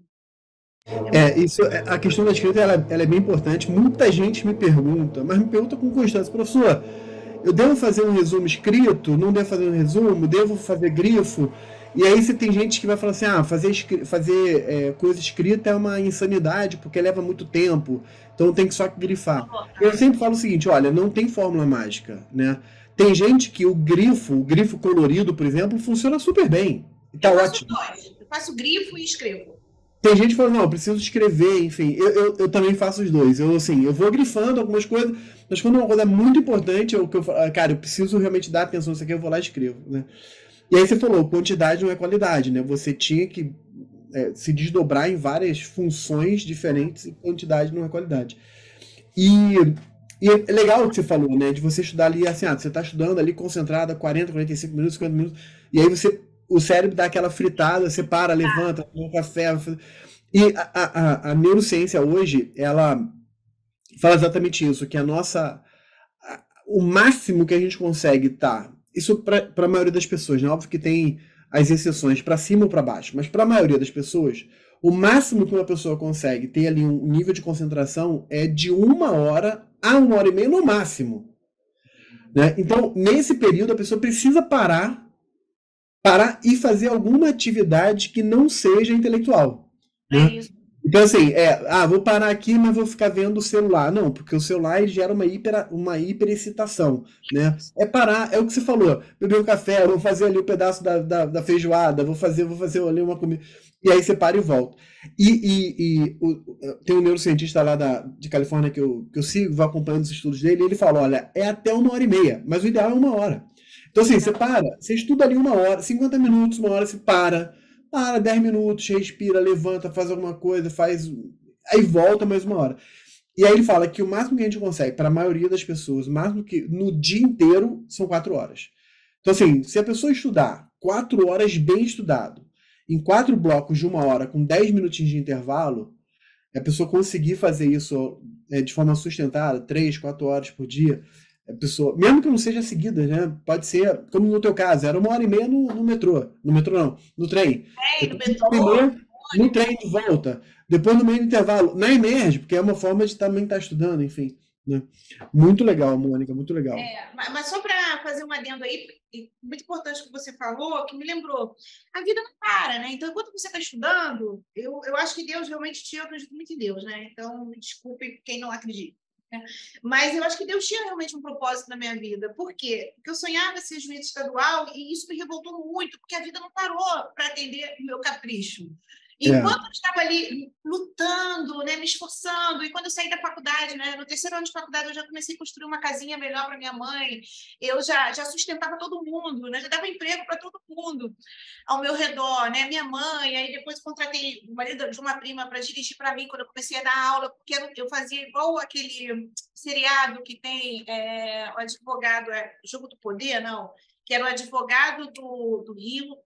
A questão da escrita ela é bem importante. Muita gente me pergunta, mas me pergunta com constância, professor, eu devo fazer um resumo escrito? Não devo fazer um resumo? Devo fazer grifo? E aí você tem gente que vai falar assim, fazer coisa escrita é uma insanidade, porque leva muito tempo, então tem que só grifar. Eu sempre falo o seguinte, olha, não tem fórmula mágica, né? Tem gente que o grifo colorido, por exemplo, funciona super bem. Tá ótimo. Eu faço grifo e escrevo. Tem gente que fala, não, eu preciso escrever, enfim. Eu também faço os dois. Eu vou grifando algumas coisas, mas quando é uma coisa muito importante, cara, eu preciso realmente dar atenção nisso aqui, eu vou lá e escrevo, né? E aí você falou, quantidade não é qualidade, né? Você tinha que se desdobrar em várias funções diferentes e quantidade não é qualidade. E é legal o que você falou, né? De você estudar ali, assim, você está estudando ali concentrada 40, 45 minutos, 50 minutos, e aí o cérebro dá aquela fritada, você para, levanta, toma um café. E a neurociência hoje, ela fala exatamente isso, que o máximo que a gente consegue isso para a maioria das pessoas, né? Óbvio que tem as exceções para cima ou para baixo, mas para a maioria das pessoas, o máximo que uma pessoa consegue ter ali um nível de concentração é de 1 hora a 1 hora e meia no máximo. Né? Então, nesse período, a pessoa precisa parar e fazer alguma atividade que não seja intelectual. Né? É isso. Então, assim, vou parar aqui, mas vou ficar vendo o celular. Não, porque o celular ele gera uma hiperexcitação, né? É parar, é o que você falou. Beber um café, vou fazer ali um pedaço da feijoada, vou fazer ali uma comida. E aí você para e volta. Tem um neurocientista lá de Califórnia que eu sigo, vou acompanhando os estudos dele, e ele fala, olha, é até 1 hora e meia, mas o ideal é 1 hora. Então, assim, você estuda ali 1 hora, 50 minutos, 1 hora, você para 10 minutos, respira, levanta, faz alguma coisa, aí volta mais 1 hora. E aí ele fala que o máximo que a gente consegue, para a maioria das pessoas, o máximo que no dia inteiro, são 4 horas. Então, assim, se a pessoa estudar 4 horas bem estudado, em 4 blocos de 1 hora, com 10 minutinhos de intervalo, a pessoa conseguir fazer isso de forma sustentada, 3, 4 horas por dia, a pessoa, mesmo que não seja seguida, né? Pode ser, como no teu caso, era 1 hora e meia no metrô. No metrô não, no trem. No metrô. No trem de volta. Depois no meio do intervalo. Na EMERGE, porque é uma forma de também estar estudando, enfim. Né? Muito legal, Mônica, muito legal. Mas só para fazer um adendo aí, muito importante que você falou, que me lembrou, a vida não para, né? Então, enquanto você está estudando, eu acho que Deus realmente tinha, eu acredito muito em Deus, né? Então, me desculpe quem não acredita. Mas eu acho que Deus tinha realmente um propósito na minha vida. Por quê? Porque eu sonhava ser juiz estadual e isso me revoltou muito, porque a vida não parou para atender o meu capricho. Enquanto eu estava ali lutando, né, me esforçando, e quando eu saí da faculdade, né, no 3º ano de faculdade, eu já comecei a construir uma casinha melhor para minha mãe, eu já sustentava todo mundo, né, já dava emprego para todo mundo ao meu redor, né, minha mãe, aí depois contratei o marido de uma prima para dirigir para mim quando eu comecei a dar aula, porque eu fazia igual aquele seriado que tem o advogado, Jogo do Poder, não? Que era o advogado do Rio,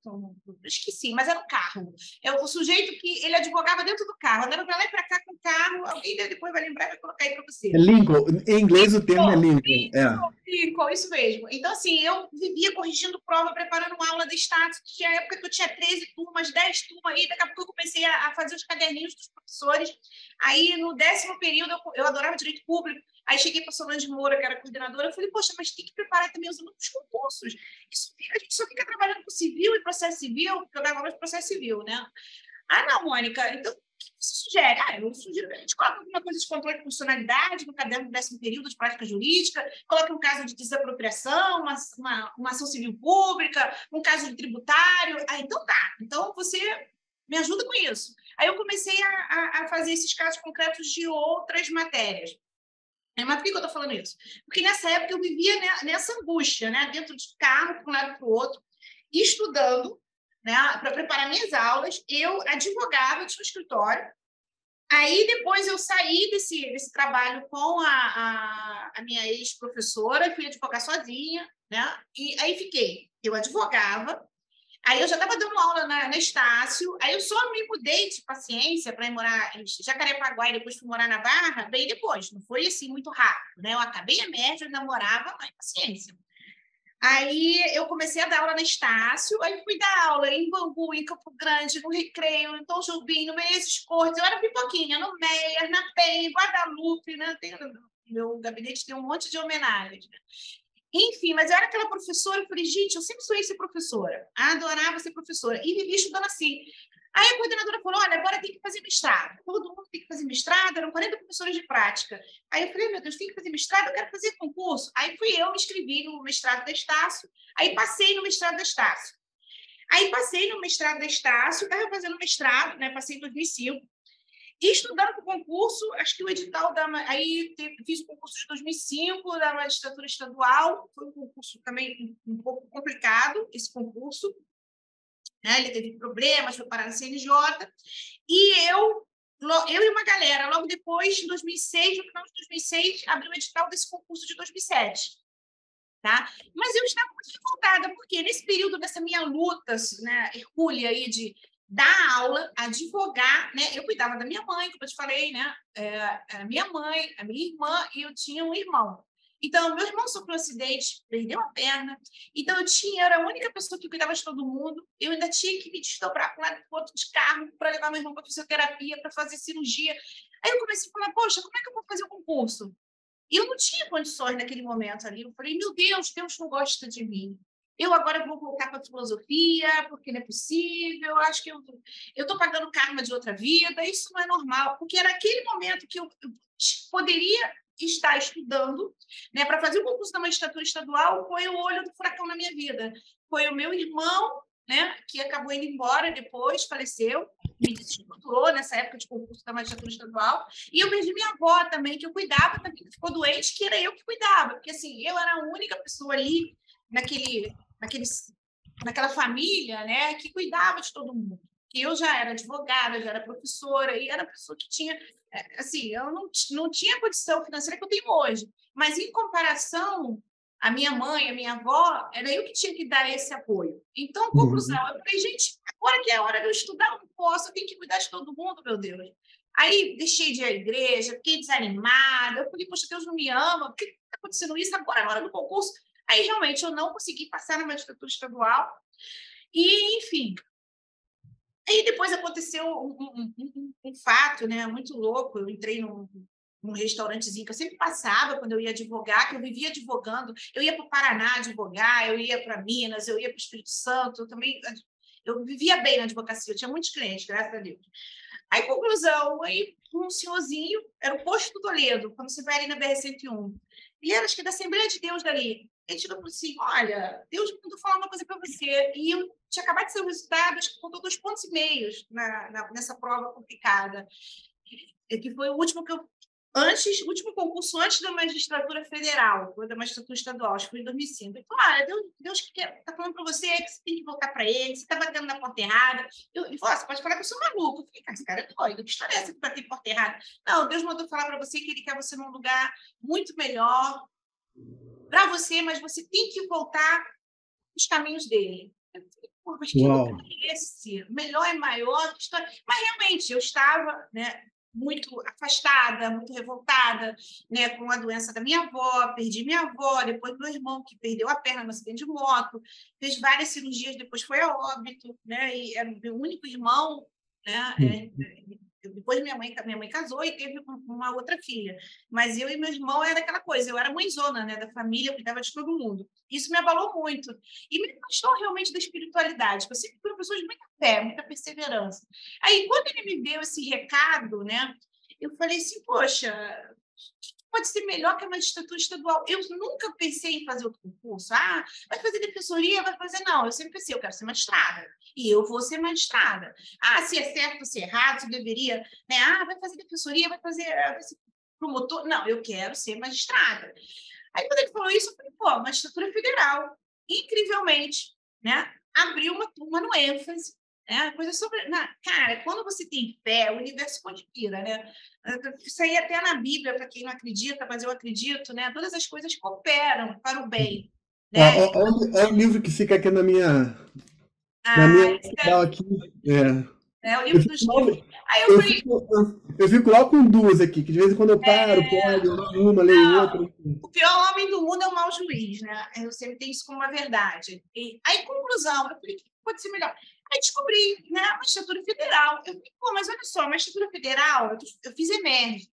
esqueci, mas era um carro. É o sujeito que ele advogava dentro do carro, andando para lá e para cá com o carro, alguém depois vai lembrar e vai colocar aí para você. Lincoln, em inglês o termo é Lincoln. Lincoln, isso mesmo. Então, assim, eu vivia corrigindo prova, preparando uma aula de status, tinha época que eu tinha 13 turmas, 10 turmas, aí daqui a pouco eu comecei a fazer os caderninhos dos professores, aí no 10º período eu adorava direito público, aí cheguei para a Solange Moura, que era coordenadora, eu falei, poxa, mas tem que preparar também os alunos dos concursos. A gente só fica trabalhando com civil e processo civil, porque eu dava aula de processo civil, né? Não, Mônica, então o que você sugere? Eu sugiro, a gente coloca alguma coisa de controle de funcionalidade no caderno do 10º período de prática jurídica, coloca um caso de desapropriação, uma ação civil pública, um caso de tributário. Então tá, então você me ajuda com isso. Aí eu comecei a fazer esses casos concretos de outras matérias. Mas por que eu estou falando isso? Porque nessa época eu vivia nessa angústia, né? Dentro de carro, para um lado para o outro, estudando, né? Para preparar minhas aulas. Eu advogava, tinha um escritório. Aí depois eu saí desse trabalho com a minha ex-professora, fui advogar sozinha, né? E aí fiquei. Eu advogava, aí eu já estava dando aula na Estácio, aí eu só me mudei de paciência para ir morar em Jacarepaguá e depois fui morar na Barra, bem depois, não foi assim muito rápido, né? Eu acabei a média, ainda morava lá em paciência. Aí eu comecei a dar aula na Estácio, aí fui dar aula em Bangu, em Campo Grande, no Recreio, em Tom Jobim, no Menezes Cortes, eu era pipoquinha, no Meier, na PEN, em Guadalupe, né? Meu gabinete tem um monte de homenagens. Enfim, mas eu era aquela professora, eu falei, gente, eu sempre sonhei ser professora, adorava ser professora, e vivia estudando assim. Aí a coordenadora falou, olha, agora tem que fazer mestrado, todo mundo tem que fazer mestrado, eram 40 professores de prática. Aí eu falei, meu Deus, tem que fazer mestrado, eu quero fazer concurso. Aí fui eu, me inscrevi no mestrado da Estácio, aí passei no mestrado da Estácio. Aí passei no mestrado da Estácio, estava fazendo mestrado, né, passei em 2005, e estudando para o concurso, acho que o edital aí fiz o concurso de 2005 da magistratura estadual, foi um concurso também um pouco complicado, esse concurso, né? Ele teve problemas, foi parar na CNJ, e eu e uma galera, logo depois, em 2006, no final de 2006, abriu o edital desse concurso de 2007. Tá? Mas eu estava muito revoltada, porque nesse período dessa minha luta, né, hercúlea aí de dar aula, advogar, né? Eu cuidava da minha mãe, como eu te falei, né? A minha mãe, a minha irmã, e eu tinha um irmão. Então, meu irmão sofreu um acidente, perdeu a perna. Então, era a única pessoa que cuidava de todo mundo. Eu ainda tinha que me desdobrar para um lado e para o outro de carro para levar meu irmão para fisioterapia, para fazer cirurgia. Aí eu comecei a falar, poxa, como é que eu vou fazer o concurso? E eu não tinha condições naquele momento ali. Eu falei, meu Deus, Deus não gosta de mim. Eu agora vou voltar para a filosofia, porque não é possível, eu acho que eu estou pagando karma de outra vida, isso não é normal, porque era aquele momento que eu poderia estar estudando, né, para fazer o concurso da magistratura estadual, foi o olho do furacão na minha vida. Foi o meu irmão, né, que acabou indo embora depois, faleceu, me desestruturou nessa época de concurso da magistratura estadual, e eu perdi minha avó também, que eu cuidava, também que ficou doente, que era eu que cuidava, porque assim, eu era a única pessoa ali naquela família, né, que cuidava de todo mundo. Eu já era advogada, já era professora, e era pessoa que tinha, assim, eu não tinha a condição financeira que eu tenho hoje, mas em comparação, a minha mãe, a minha avó, era eu que tinha que dar esse apoio. Então, conclusão, eu falei, gente, agora que é a hora de eu estudar, eu não posso, eu tenho que cuidar de todo mundo, meu Deus. Aí deixei de ir à igreja, fiquei desanimada, eu falei, poxa, Deus não me ama, por que está acontecendo isso agora na hora do concurso? Aí, realmente, eu não consegui passar na magistratura estadual. E, enfim. Aí, depois aconteceu um fato, né, muito louco. Eu entrei num restaurantezinho que eu sempre passava quando eu ia advogar, que eu vivia advogando. Eu ia para o Paraná advogar, eu ia para Minas, eu ia para o Espírito Santo. Eu vivia bem na advocacia, eu tinha muitos clientes, graças a Deus. Aí, conclusão, aí um senhorzinho, era o Posto do Toledo, quando você vai ali na BR-101. Ele era, acho que, da Assembleia de Deus dali. Ele chegou assim, olha, Deus mandou falar uma coisa para você. E eu tinha acabado de ser o resultado, acho que contou 2,5 pontos nessa prova complicada. Que foi o último que eu... o último concurso antes da magistratura federal, da magistratura estadual, acho que foi em 2005. Ele falou, olha, Deus está falando para você que você tem que voltar para ele, você está batendo na porta errada. Ele falou, você pode falar que eu sou maluco. Eu falei, cara, esse cara é doido, que história é essa que bater porta errada? Não, Deus mandou falar para você que ele quer você num lugar muito melhor para você, mas você tem que voltar os caminhos dele. Eu falei, pô, mas que lugar é esse? Melhor é maior. Mas realmente eu estava, né, muito afastada, muito revoltada, né, com a doença da minha avó, perdi minha avó, depois meu irmão que perdeu a perna no acidente de moto, fez várias cirurgias, depois foi a óbito, né, e era o meu único irmão, né, depois minha mãe casou e teve uma outra filha, mas eu e meu irmão era aquela coisa, eu era mãezona, né, da família, eu cuidava de todo mundo. Isso me abalou muito e me afastou realmente da espiritualidade, porque eu sempre fui uma pessoa de muita fé, muita perseverança. Aí, quando ele me deu esse recado, né, eu falei assim, poxa, pode ser melhor que a magistratura estadual. Eu nunca pensei em fazer outro concurso. Ah, vai fazer defensoria, vai fazer... Não, eu sempre pensei, eu quero ser magistrada. E eu vou ser magistrada. Ah, se é certo, se é errado, se deveria... Né? Ah, vai fazer defensoria, vai ser promotor. Não, eu quero ser magistrada. Aí, quando ele falou isso, eu falei, pô, magistratura federal, incrivelmente, né? Abriu uma turma no ênfase, né? Coisa sobre... Cara, quando você tem fé, o universo conspira, né? Isso aí até na Bíblia, para quem não acredita, mas eu acredito, né? Todas as coisas cooperam para o bem, né? Olha o livro que fica aqui na minha Ah, lateral aqui. É. é o Eu livro dos fico, logo, livros. Aí eu eu falei, fico, eu fico logo com duas aqui, que de vez em quando eu paro, pego, eu leio uma, leio outra. o pior homem do mundo é o mau juiz, né? Eu sempre tenho isso como uma verdade. E aí, conclusão, eu falei, o que pode ser melhor? Aí descobri, né, a magistratura federal. Eu falei, pô, mas olha só, a magistratura federal, eu fiz EMERG,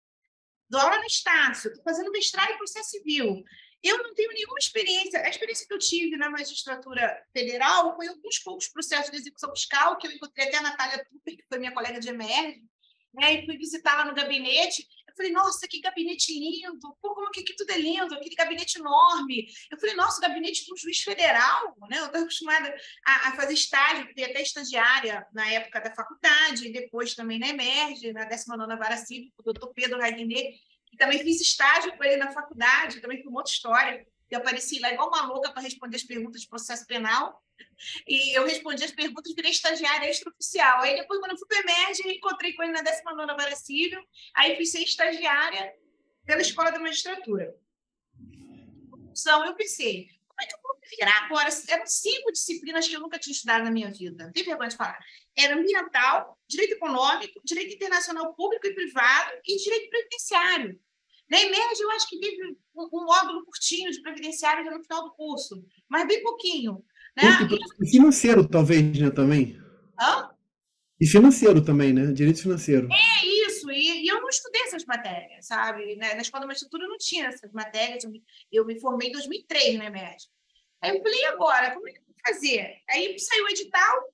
dou aula no Estácio, estou fazendo mestrado em processo civil. Eu não tenho nenhuma experiência. A experiência que eu tive na magistratura federal foi alguns poucos processos de execução fiscal, que eu encontrei até a Natália Tupper, que foi minha colega de EMERG, né, e fui visitar lá no gabinete. Eu falei, nossa, que gabinete lindo! Pô, como que aqui tudo é lindo! Aquele gabinete enorme! Eu falei, nossa, o gabinete do juiz federal, né? Eu estou acostumada a fazer estágio, fui até estagiária na época da faculdade, e depois também na EMERG, na 19ª Vara Civil, com o doutor Pedro Ragné, e também fiz estágio com ele na faculdade, também foi uma outra história. Eu apareci lá igual uma louca para responder as perguntas de processo penal, e eu respondi as perguntas, virei estagiária extraoficial. Aí depois, quando eu fui para a EMERG, encontrei com ele na 19ª Vara Civil, aí fui ser estagiária pela Escola da Magistratura. Então, eu pensei, como é que eu vou me virar agora? Eram 5 disciplinas que eu nunca tinha estudado na minha vida. Não tem vergonha de falar. Era ambiental, direito econômico, direito internacional público e privado e direito previdenciário. Na EMERG, eu acho que teve um módulo curtinho de previdenciário no final do curso, mas bem pouquinho. Né? E financeiro, talvez, né, também. Hã? E financeiro também, né? Direito financeiro. É isso, e eu não estudei essas matérias, sabe? Na escola de magistratura não tinha essas matérias, eu me formei em 2003, né, médico? Aí eu falei, e agora? Como é que eu vou fazer? Aí saiu o edital,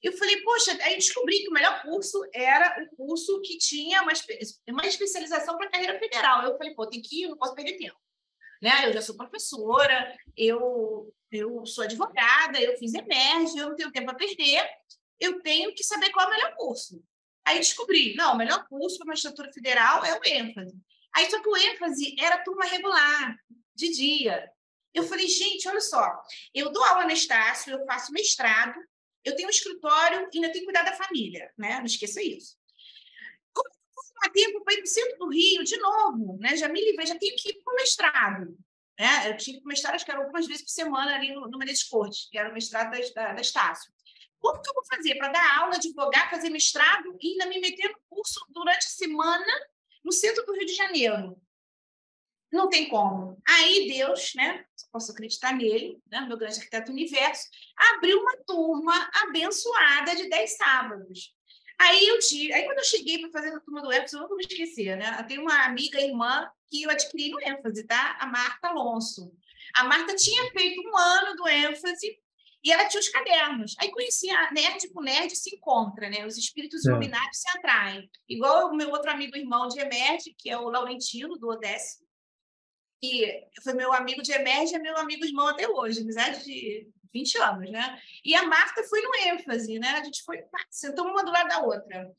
eu falei, poxa, aí descobri que o melhor curso era o curso que tinha uma especialização para a carreira federal. Eu falei, pô, tem que ir, não posso perder tempo. Né? Eu já sou professora, eu sou advogada, eu fiz EMERG, eu não tenho tempo a perder, eu tenho que saber qual é o melhor curso. Aí descobri, não, o melhor curso para a magistratura federal é o ênfase. Aí só que o ênfase era turma regular, de dia. Eu falei, gente, olha só, eu dou aula no Estácio, eu faço mestrado, eu tenho um escritório e ainda tenho que cuidar da família, né? Não esqueça isso. Como eu vou tomar tempo para ir para o centro do Rio de novo? Né? Já me livrei, já tenho que ir para o mestrado. Né? Eu tive que mestrado, acho que era algumas vezes por semana ali no Menezes Cortes, que era o mestrado da Estácio. Como que eu vou fazer para dar aula, advogar, fazer mestrado e ainda me meter no curso durante a semana no centro do Rio de Janeiro? Não tem como. Aí Deus, né, só posso acreditar nele, né, meu grande arquiteto do universo, abriu uma turma abençoada de 10 sábados. Aí quando eu cheguei para fazer a turma do ênfase, eu não vou me esquecer, né? Eu tenho uma amiga, irmã, que eu adquiri no ênfase, tá? A Marta Alonso. A Marta tinha feito 1 ano do ênfase e ela tinha os cadernos. Aí conheci a nerd com nerd se encontra, né? Os espíritos iluminados se atraem. Igual o meu outro amigo irmão de EMERG, que é o Laurentino, do Odécio, que foi meu amigo de EMERG, é meu amigo irmão até hoje, amizade de 20 anos, né? E a Marta foi no ênfase, né? A gente foi, sentamos uma do lado da outra.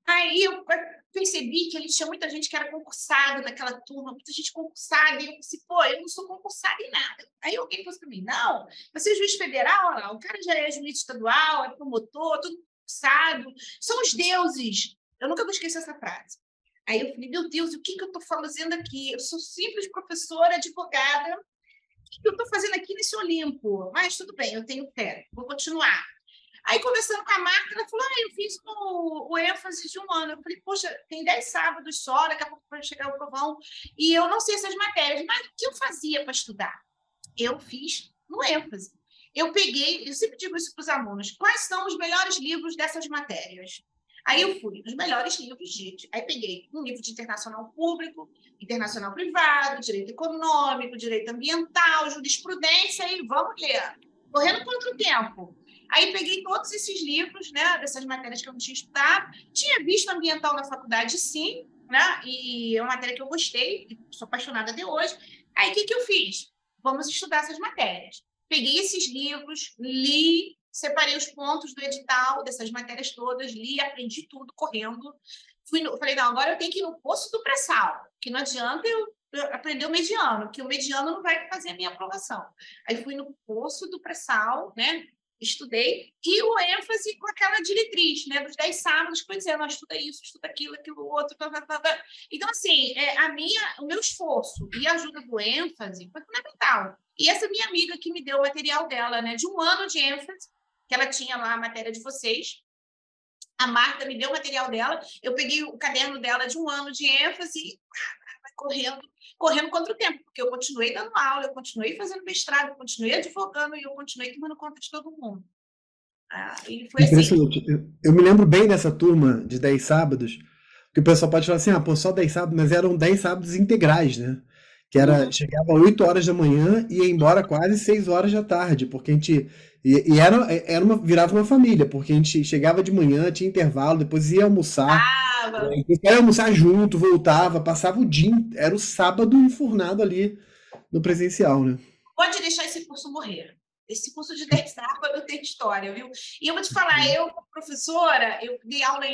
Aí eu percebi que ele tinha muita gente que era concursada naquela turma, muita gente concursada, e eu disse, pô, eu não sou concursada em nada. Aí alguém falou para mim, não, você é juiz federal, não, o cara já é juiz estadual, é promotor, tudo concursado, são os deuses. Eu nunca vou esquecer essa frase. Aí eu falei, meu Deus, o que eu estou fazendo aqui? Eu sou simples professora, advogada, o que eu estou fazendo aqui nesse Olimpo? Mas tudo bem, eu tenho fé, vou continuar. Aí, conversando com a Marta, ela falou, eu fiz o ênfase de 1 ano. Eu falei, poxa, tem 10 sábados só, daqui a pouco vai chegar o provão, e eu não sei essas matérias, mas o que eu fazia para estudar? Eu fiz no ênfase. Eu sempre digo isso para os alunos, quais são os melhores livros dessas matérias? Aí eu fui nos melhores livros aí peguei um livro de internacional público, internacional privado, direito econômico, direito ambiental, jurisprudência, e vamos ler, correndo contra o tempo. Aí peguei todos esses livros, né, dessas matérias que eu não tinha estudado, tinha visto ambiental na faculdade, sim, né, e é uma matéria que eu gostei, sou apaixonada até hoje. Aí o que eu fiz? Vamos estudar essas matérias. Peguei esses livros, li, separei os pontos do edital, dessas matérias todas, li, aprendi tudo correndo. Falei, não, agora eu tenho que ir no posto do pré-sal, que não adianta eu aprender o mediano, que o mediano não vai fazer a minha aprovação. Aí fui no posto do pré-sal, né? Estudei, e o ênfase com aquela diretriz, né, dos 10 sábados, que foi dizendo, estuda isso, estuda aquilo, aquilo outro. Então, assim, o meu esforço e a ajuda do ênfase foi fundamental. E essa minha amiga que me deu o material dela, né, de 1 ano de ênfase, que ela tinha lá a matéria de vocês, a Marta me deu o material dela, eu peguei o caderno dela de 1 ano de ênfase, correndo contra o tempo, porque eu continuei dando aula, eu continuei fazendo mestrado, eu continuei advogando e eu continuei tomando conta de todo mundo. E foi impressionante. Assim. Eu me lembro bem dessa turma de 10 sábados, que o pessoal pode falar assim, pô, só 10 sábados, mas eram 10 sábados integrais, né? Que era, chegava 8 horas da manhã e ia embora quase 6 horas da tarde, porque a gente... virava uma família, porque a gente chegava de manhã, tinha intervalo, depois ia almoçar, ia almoçar junto, voltava, passava o dia, era o sábado enfurnado ali no presencial, né? Pode deixar esse curso morrer. Esse curso de 10 sábados tem história, viu? E eu vou te falar, eu, como professora, eu dei aula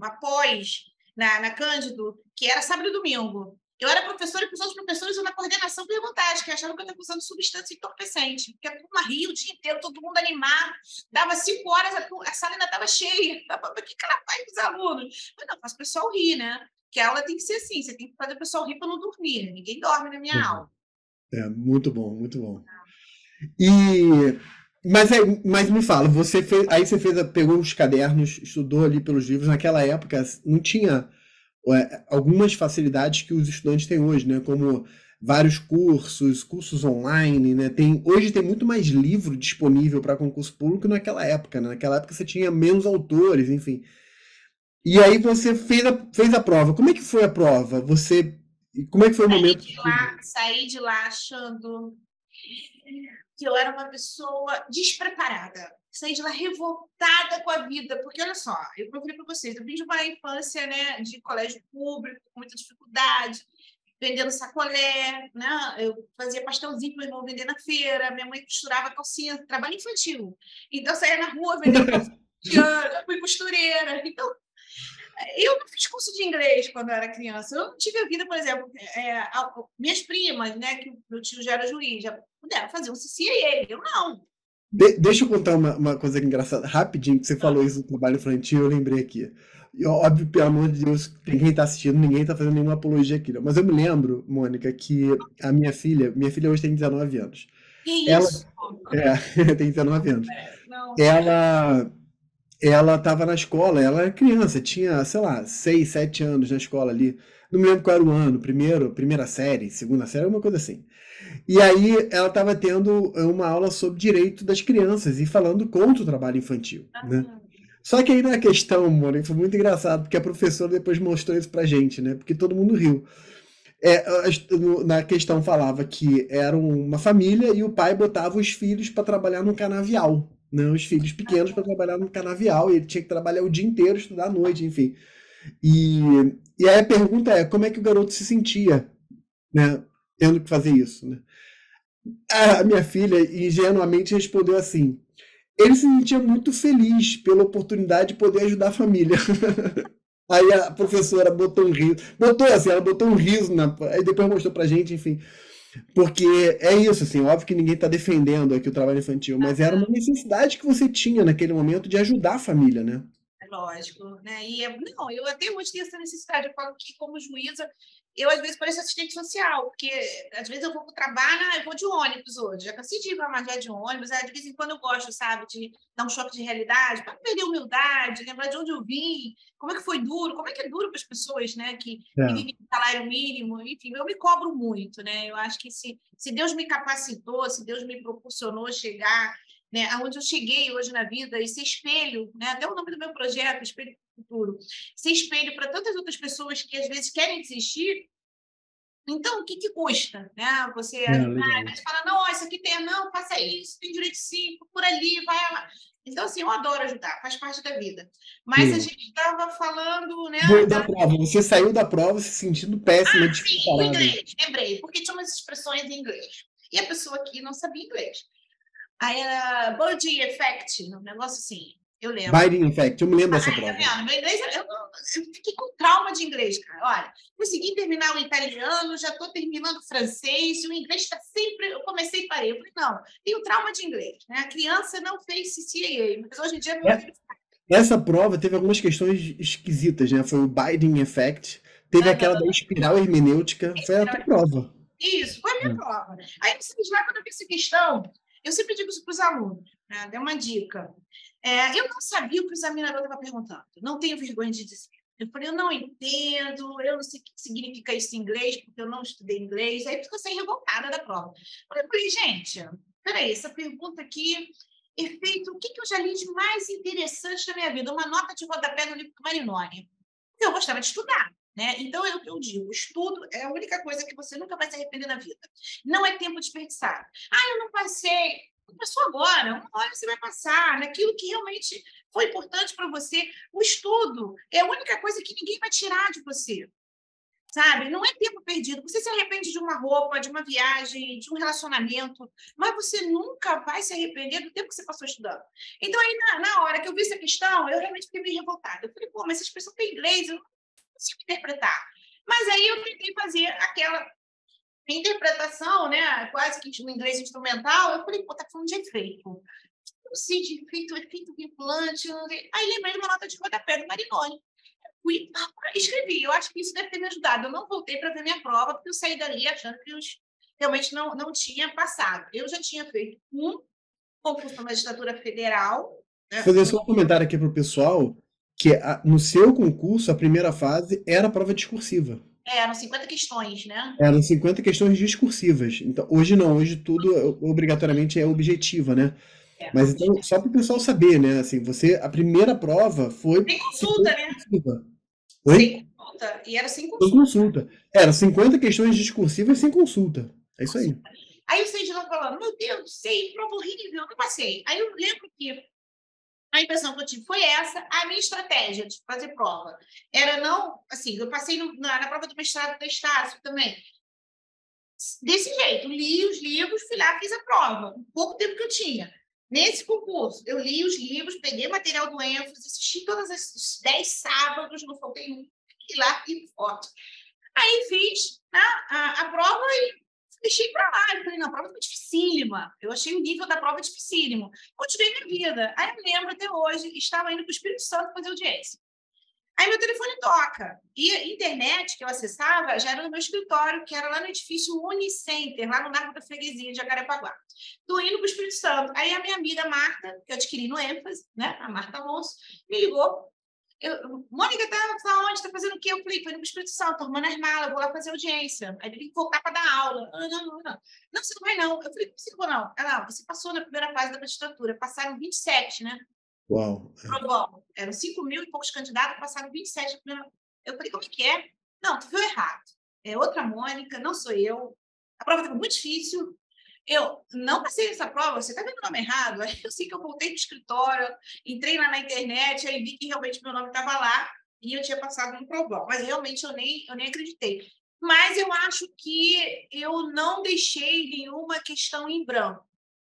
após na Cândido, que era sábado e domingo. Eu era professora e com os outros professores, eu na coordenação perguntava, que achavam que eu estava usando substância entorpecente, porque a turma ria o dia inteiro, todo mundo animado, dava 5 horas, a sala ainda estava cheia. O que ela faz com os alunos? Mas não, faz o pessoal rir, né? Porque a aula tem que ser assim, você tem que fazer o pessoal rir para não dormir, ninguém dorme na minha aula. Muito bom, muito bom. Mas me fala, aí você pegou os cadernos, estudou ali pelos livros, naquela época não tinha algumas facilidades que os estudantes têm hoje, né? Como vários cursos online, né? Hoje tem muito mais livro disponível para concurso público naquela época, né? Naquela época você tinha menos autores, enfim. E aí você fez a prova. Como é que foi a prova? Como é que foi o momento? Saí de lá achando que eu era uma pessoa despreparada. Saí de lá revoltada com a vida, porque olha só, eu falei para vocês, eu vim de uma infância, né, de colégio público, com muita dificuldade, vendendo sacolé, né? Eu fazia pastelzinho para o irmão vender na feira, minha mãe costurava calcinha, trabalho infantil. Então, eu saía na rua vendendo calcinha, fui costureira. Então, eu não fiz curso de inglês quando eu era criança. Eu não tive a vida, por exemplo, minhas primas, né, que o meu tio já era juiz, já puderam fazer um CCAA, eu não. Deixa eu contar uma coisa engraçada, rapidinho, que você falou isso do trabalho infantil, eu lembrei aqui. E, óbvio, pelo amor de Deus, quem está assistindo, ninguém está fazendo nenhuma apologia aqui. Não. Mas eu me lembro, Mônica, que a minha filha hoje tem 19 anos. Que isso? Tem 19 anos. Ela estava na escola, ela era criança, tinha, sei lá, 6, 7 anos na escola ali. Não me lembro qual era o ano, primeira série, segunda série, alguma coisa assim. E aí ela estava tendo uma aula sobre direito das crianças e falando contra o trabalho infantil, né? Só que aí na questão, Mônica, foi muito engraçado, porque a professora depois mostrou isso pra gente, né? Porque todo mundo riu. Na questão falava que era uma família e o pai botava os filhos para trabalhar no canavial, né? Os filhos pequenos para trabalhar no canavial, e ele tinha que trabalhar o dia inteiro, estudar à noite, enfim. E aí a pergunta é, como é que o garoto se sentia, né, tendo que fazer isso, né? A minha filha ingenuamente respondeu assim: ele se sentia muito feliz pela oportunidade de poder ajudar a família. Aí a professora botou um riso, ela botou um riso, aí depois mostrou pra gente, enfim. Porque é isso, assim, óbvio que ninguém está defendendo aqui o trabalho infantil, mas era uma necessidade que você tinha naquele momento de ajudar a família, né? Lógico, né? Não, eu até hoje tenho essa necessidade. Eu falo que, como juíza, eu às vezes pareço assistente social, porque às vezes eu vou para o trabalho, eu vou de ônibus hoje. Já cansei de ir para Magé de ônibus, de vez em quando eu gosto, sabe, de dar um choque de realidade, para não perder a humildade, lembrar de onde eu vim, como é que foi duro, como é que é duro para as pessoas, né, que vivem com salário mínimo, enfim, eu me cobro muito, né? Eu acho que se Deus me capacitou, se Deus me proporcionou chegar, né, aonde eu cheguei hoje na vida, e ser espelho, né, até o nome do meu projeto, Espelho para o Futuro, ser espelho para tantas outras pessoas que às vezes querem desistir. Então, o que custa, né? Você fala, não, isso aqui tem, não, faça isso, tem direito sim, por ali, vai lá. Então, assim, eu adoro ajudar, faz parte da vida. Mas a gente estava falando, né? Da prova, você saiu da prova se sentindo péssima. Sim, o inglês, lembrei, porque tinha umas expressões em inglês. E a pessoa aqui não sabia inglês. Aí era Body Effect, um negócio assim. Eu lembro. Binding Effect, eu me lembro dessa Tá prova. vendo? Meu inglês, eu fiquei com trauma de inglês, cara. Olha, consegui terminar o italiano, já estou terminando o francês, o inglês está sempre. Eu comecei e parei. Eu falei, não, tenho trauma de inglês. Né? A criança não fez CCAA, mas hoje em dia meu filho. Essa prova teve algumas questões esquisitas, né? Foi o Binding Effect, teve aquela da espiral hermenêutica, foi a tua prova. Isso, foi a minha prova. Aí, lá, quando eu vi essa questão, eu sempre digo isso para os alunos, né? Dei uma dica. Eu não sabia o que o examinador estava perguntando, não tenho vergonha de dizer. Eu falei, eu não entendo, eu não sei o que significa isso em inglês, porque eu não estudei inglês. Aí ficou sem revoltada da prova. Eu falei, gente, peraí, essa pergunta aqui, efeito, o que eu já li de mais interessante na minha vida? Uma nota de rodapé no livro do Marinoni. Eu gostava de estudar. Né? Então, é o que eu digo, estudo é a única coisa que você nunca vai se arrepender na vida. Não é tempo desperdiçado. Eu não passei. Não passou agora, uma hora você vai passar naquilo que realmente foi importante para você. O estudo é a única coisa que ninguém vai tirar de você. Sabe? Não é tempo perdido. Você se arrepende de uma roupa, de uma viagem, de um relacionamento, mas você nunca vai se arrepender do tempo que você passou estudando. Então, aí, na hora que eu vi essa questão, eu realmente fiquei meio revoltada. Eu falei, pô, mas essas pessoas têm inglês, eu não consigo interpretar. Mas aí eu tentei fazer aquela interpretação, né? Quase que um inglês instrumental. Eu falei, pô, tá falando de efeito. Não sei de efeito vinculante. Aí lembrei de uma nota de rodapé do Marinoni. Fui, escrevi. Eu acho que isso deve ter me ajudado. Eu não voltei para ver minha prova, porque eu saí dali achando que eu realmente não tinha passado. Eu já tinha feito um concurso para magistratura federal. Vou fazer só um comentário aqui para o pessoal, que no seu concurso, a primeira fase era a prova discursiva. Eram 50 questões, né? Eram 50 questões discursivas. Então, hoje não, hoje tudo obrigatoriamente é objetiva, né? Mas então, só para o pessoal saber, né? Assim, a primeira prova foi. Sem consulta, né? Oi? Sem consulta. E era sem consulta. Sem consulta. Era 50 questões discursivas sem consulta. É isso aí. Aí eu saí de lá falando, meu Deus, sei, prova horrível, eu não passei. Aí eu lembro que a impressão que eu tive foi essa, a minha estratégia de fazer prova. Era não, assim, eu passei na prova do mestrado do Estácio também. Desse jeito, li os livros, fui lá, fiz a prova. Um pouco tempo que eu tinha. Nesse concurso, eu li os livros, peguei material do ênfase, assisti todas as 10 sábados, não faltei um, e lá e foto. Aí fiz a prova e deixei para lá. Eu falei, não, a prova foi dificílima. Eu achei o nível da prova dificílimo. Continuei minha vida. Aí eu lembro até hoje, estava indo para o Espírito Santo fazer audiência. Aí meu telefone toca. E a internet que eu acessava já era no meu escritório, que era lá no edifício Unicenter, lá no Largo da Freguesia de Jacarepaguá. Estou indo para o Espírito Santo. Aí a minha amiga Marta, que eu adquiri no ênfase, né? A Marta Alonso, me ligou. Mônica, tá onde? Tá fazendo o quê? Eu falei, tô indo para o Espírito Santo, tô arrumando as malas, vou lá fazer audiência. Aí ele tem que voltar para dar aula. Não. Não, você não vai não. Eu falei, não, não. Ela, você passou na primeira fase da magistratura, passaram 27, né? Uau. Provão. Eram 5 mil e poucos candidatos, passaram 27 na primeira. Eu falei, como é que é? Não, tu viu errado. É outra Mônica, não sou eu. A prova estava muito difícil. Eu não passei essa prova, você está vendo o nome errado? Aí eu sei que eu voltei para o escritório, entrei lá na internet, aí vi que realmente meu nome estava lá e eu tinha passado no provão. Mas realmente eu nem acreditei. Mas eu acho que eu não deixei nenhuma questão em branco.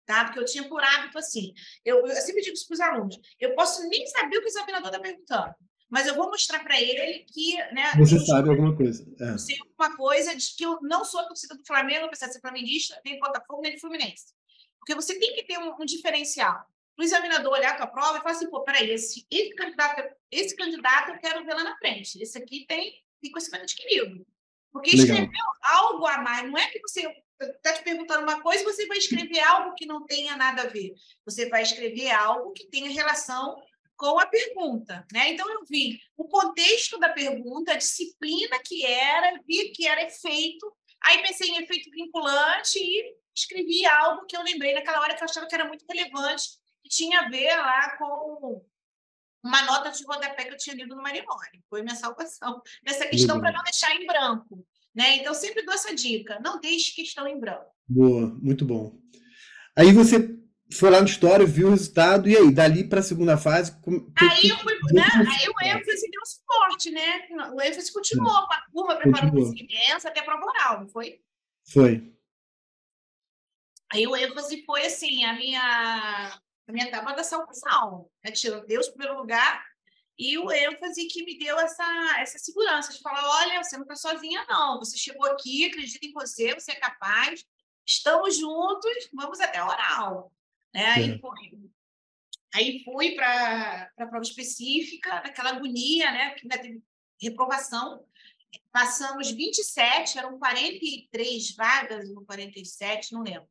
Tá? Porque eu tinha por hábito assim. Eu sempre digo isso para os alunos: eu posso nem saber o que o examinador está perguntando, mas eu vou mostrar para ele que. Né, você sabe alguma coisa. Sei alguma coisa de que eu não sou a torcida do Flamengo, apesar de ser flamenguista, nem do Botafogo, nem do Fluminense. Porque você tem que ter um diferencial. O examinador olhar a tua prova e falar assim: pô, peraí, esse candidato eu quero ver lá na frente. Esse aqui tem conhecimento adquirido. Porque escreveu algo a mais. Não é que você está te perguntando uma coisa e você vai escrever algo que não tenha nada a ver. Você vai escrever algo que tenha relação com a pergunta, né? Então, eu vi o contexto da pergunta, a disciplina que era, vi que era efeito, aí pensei em efeito vinculante e escrevi algo que eu lembrei naquela hora que eu achava que era muito relevante, que tinha a ver lá com uma nota de rodapé que eu tinha lido no Marinoni. Foi minha salvação nessa questão para não deixar em branco. Né? Então, sempre dou essa dica: não deixe questão em branco. Boa, muito bom. Aí você foi lá no História, viu o resultado, e aí, dali para a segunda fase... Aí eu fui, né? Aí o ênfase deu suporte, né? O ênfase continuou, a turma preparou uma experiência até prova oral, não foi? Foi. Aí o ênfase foi assim, a minha tábua da salvação, né? Tirou Deus em primeiro lugar, e o ênfase que me deu essa segurança de falar: olha, você não está sozinha, não. Você chegou aqui, acredita em você, você é capaz, estamos juntos, vamos até a oral. Né? É. Aí fui para a prova específica, naquela agonia, né? Que ainda teve reprovação. Passamos 27, eram 43 vagas, ou 47, não lembro.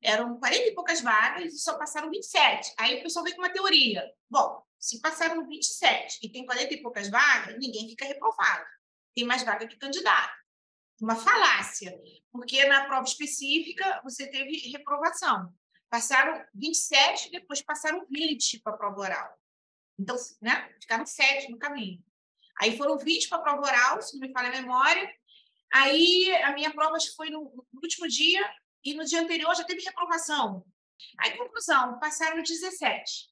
Eram 40 e poucas vagas e só passaram 27. Aí o pessoal veio com uma teoria. Bom, se passaram 27 e tem 40 e poucas vagas, ninguém fica reprovado. Tem mais vaga que candidato. Uma falácia, porque na prova específica você teve reprovação. Passaram 27, depois passaram 20 para a prova oral. Então, né, ficaram 7 no caminho. Aí foram 20 para a prova oral, se não me falha a memória. Aí a minha prova foi no último dia e no dia anterior já teve reprovação. Aí, conclusão, passaram 17.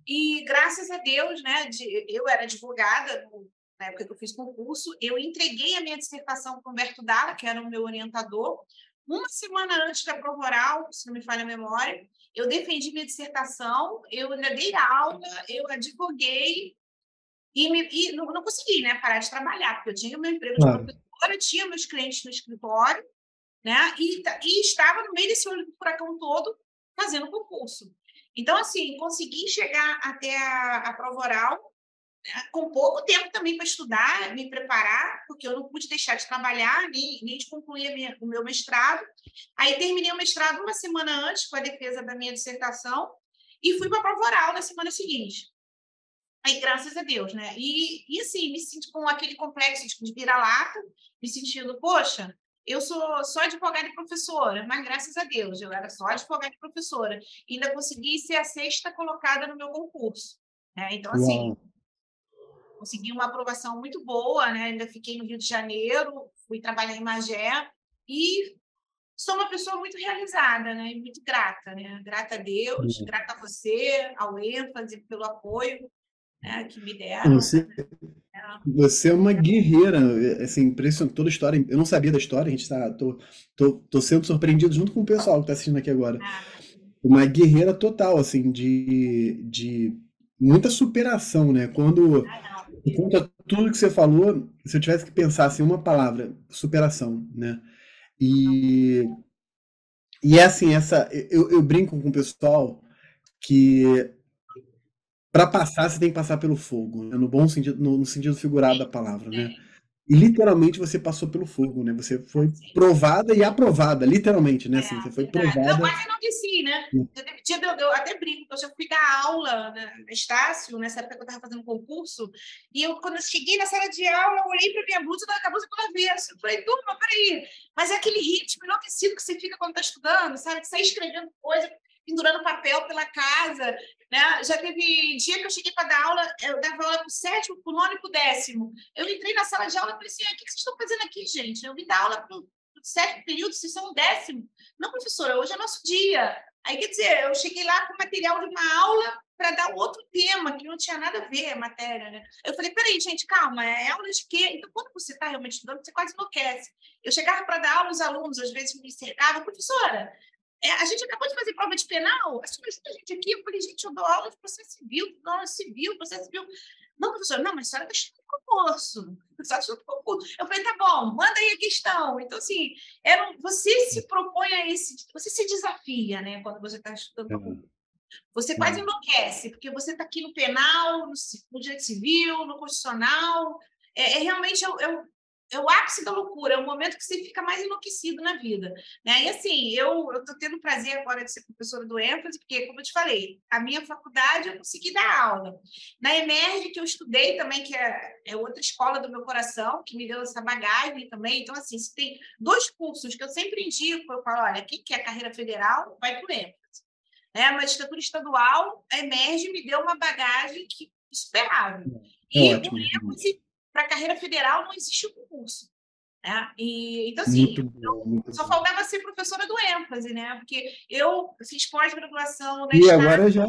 E graças a Deus, né, eu era advogada na época que eu fiz concurso, eu entreguei a minha dissertação para o Humberto Dalla, que era o meu orientador, uma semana antes da prova oral, se não me falha a memória. Eu defendi minha dissertação, eu ainda dei aula, eu advoguei, e não consegui, né, parar de trabalhar, porque eu tinha o meu emprego de Claro. professora, tinha meus clientes no escritório, né, e estava no meio desse olho do furacão todo, fazendo concurso. Então, assim, consegui chegar até a prova oral, com pouco tempo também para estudar, me preparar, porque eu não pude deixar de trabalhar, nem de concluir o meu mestrado. Aí terminei o mestrado uma semana antes, com a defesa da minha dissertação, e fui para a prova oral na semana seguinte. Aí, graças a Deus, né? E assim, me sinto com aquele complexo de vira-lata, me sentindo, poxa, eu sou só advogada e professora, mas graças a Deus, eu era só advogada e professora. E ainda consegui ser a sexta colocada no meu concurso. Né? Então, assim, Uau. consegui uma aprovação muito boa, né? Ainda fiquei no Rio de Janeiro, fui trabalhar em Magé e sou uma pessoa muito realizada, né? E muito grata, né? Grata a Deus, grata a você, ao ênfase pelo apoio, né, que me deram. Você, você é uma guerreira, assim, impressionante toda a história. Eu não sabia da história, a gente tá, tô sendo surpreendido junto com o pessoal que está assistindo aqui agora. Uma guerreira total, assim, de muita superação, né? Quando conta tudo que você falou, se eu tivesse que pensar assim, uma palavra, superação, né? E, e é assim, eu brinco com o pessoal que para passar você tem que passar pelo fogo, né? No bom sentido, no sentido figurado da palavra, né? E literalmente você passou pelo fogo, né? Você foi provada e aprovada, literalmente, né? Assim, você foi Verdade. Não, provada. quase enlouqueci, né? Eu até brinco, eu já fui dar aula na Estácio, nessa época que eu estava fazendo concurso, e quando eu cheguei na sala de aula, eu olhei para minha blusa, a blusa pelo avesso. Eu falei, turma, peraí, mas é aquele ritmo enlouquecido que você fica quando está estudando, sabe? Que sai escrevendo coisa, pendurando papel pela casa, né? Já teve dia que eu cheguei para dar aula, eu dava aula para o sétimo, para o nono e para o décimo. Eu entrei na sala de aula e falei assim, o que vocês estão fazendo aqui, gente? Eu vim dar aula para o sétimo período, vocês são o décimo. Não, professora, hoje é nosso dia. Aí, quer dizer, eu cheguei lá com material de uma aula para dar um outro tema, que não tinha nada a ver a matéria, né? Eu falei, peraí, gente, calma, é aula de quê? Então, quando você está realmente estudando, você quase enlouquece. Eu chegava para dar aula, os alunos, às vezes, me cercavam, professora, a gente acabou de fazer prova de penal, a senhora ajuda a gente aqui. Eu falei, gente, eu dou aula de processo civil, processo civil. Não, professora, não, mas a senhora está estudando concurso. A senhora está estudando concurso. Eu falei, tá bom, manda aí a questão. Então, assim, você se propõe a você se desafia, né, quando você está estudando para concurso. Você quase enlouquece, porque você está aqui no penal, no direito civil, no constitucional. Realmente é o ápice da loucura, é o momento que você fica mais enlouquecido na vida. Né? E assim, eu estou tendo o prazer agora de ser professora do ênfase, porque, como eu te falei, a minha faculdade eu consegui dar aula. Na Emerge, que eu estudei também, que é outra escola do meu coração, que me deu essa bagagem também. Então, assim, se tem 2 cursos que eu sempre indico, eu falo, olha, quem quer carreira federal, vai para o ênfase. A magistratura estadual, a Emerge me deu uma bagagem que insuperável. É E o ótimo. ênfase para a carreira federal não existe concurso. Né? Então, assim, Muito bom, muito só bom. faltava ser professora do ênfase, né? Porque eu fiz pós-graduação na E Estácio, agora já.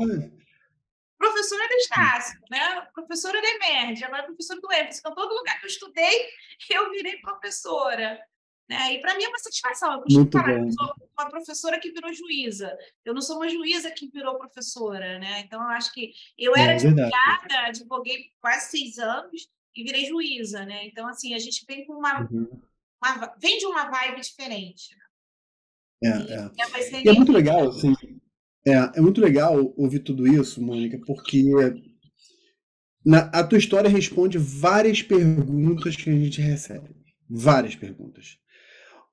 professora da Estácio, né? Professora da Emerge, agora professora do ênfase. Então, todo lugar que eu estudei, eu virei professora. né? E para mim é uma satisfação. Eu costumo Muito falar, eu bom. sou uma professora que virou juíza. Eu não sou uma juíza que virou professora, né? Então, eu acho que eu era É verdade. advogada, advoguei quase 6 anos e virei juíza, né? Então, assim, a gente vem com Uhum. vem de uma vibe diferente. É, E é. vai ser E é muito energia. legal, assim, é muito legal ouvir tudo isso, Mônica, porque a tua história responde várias perguntas que a gente recebe. Várias perguntas.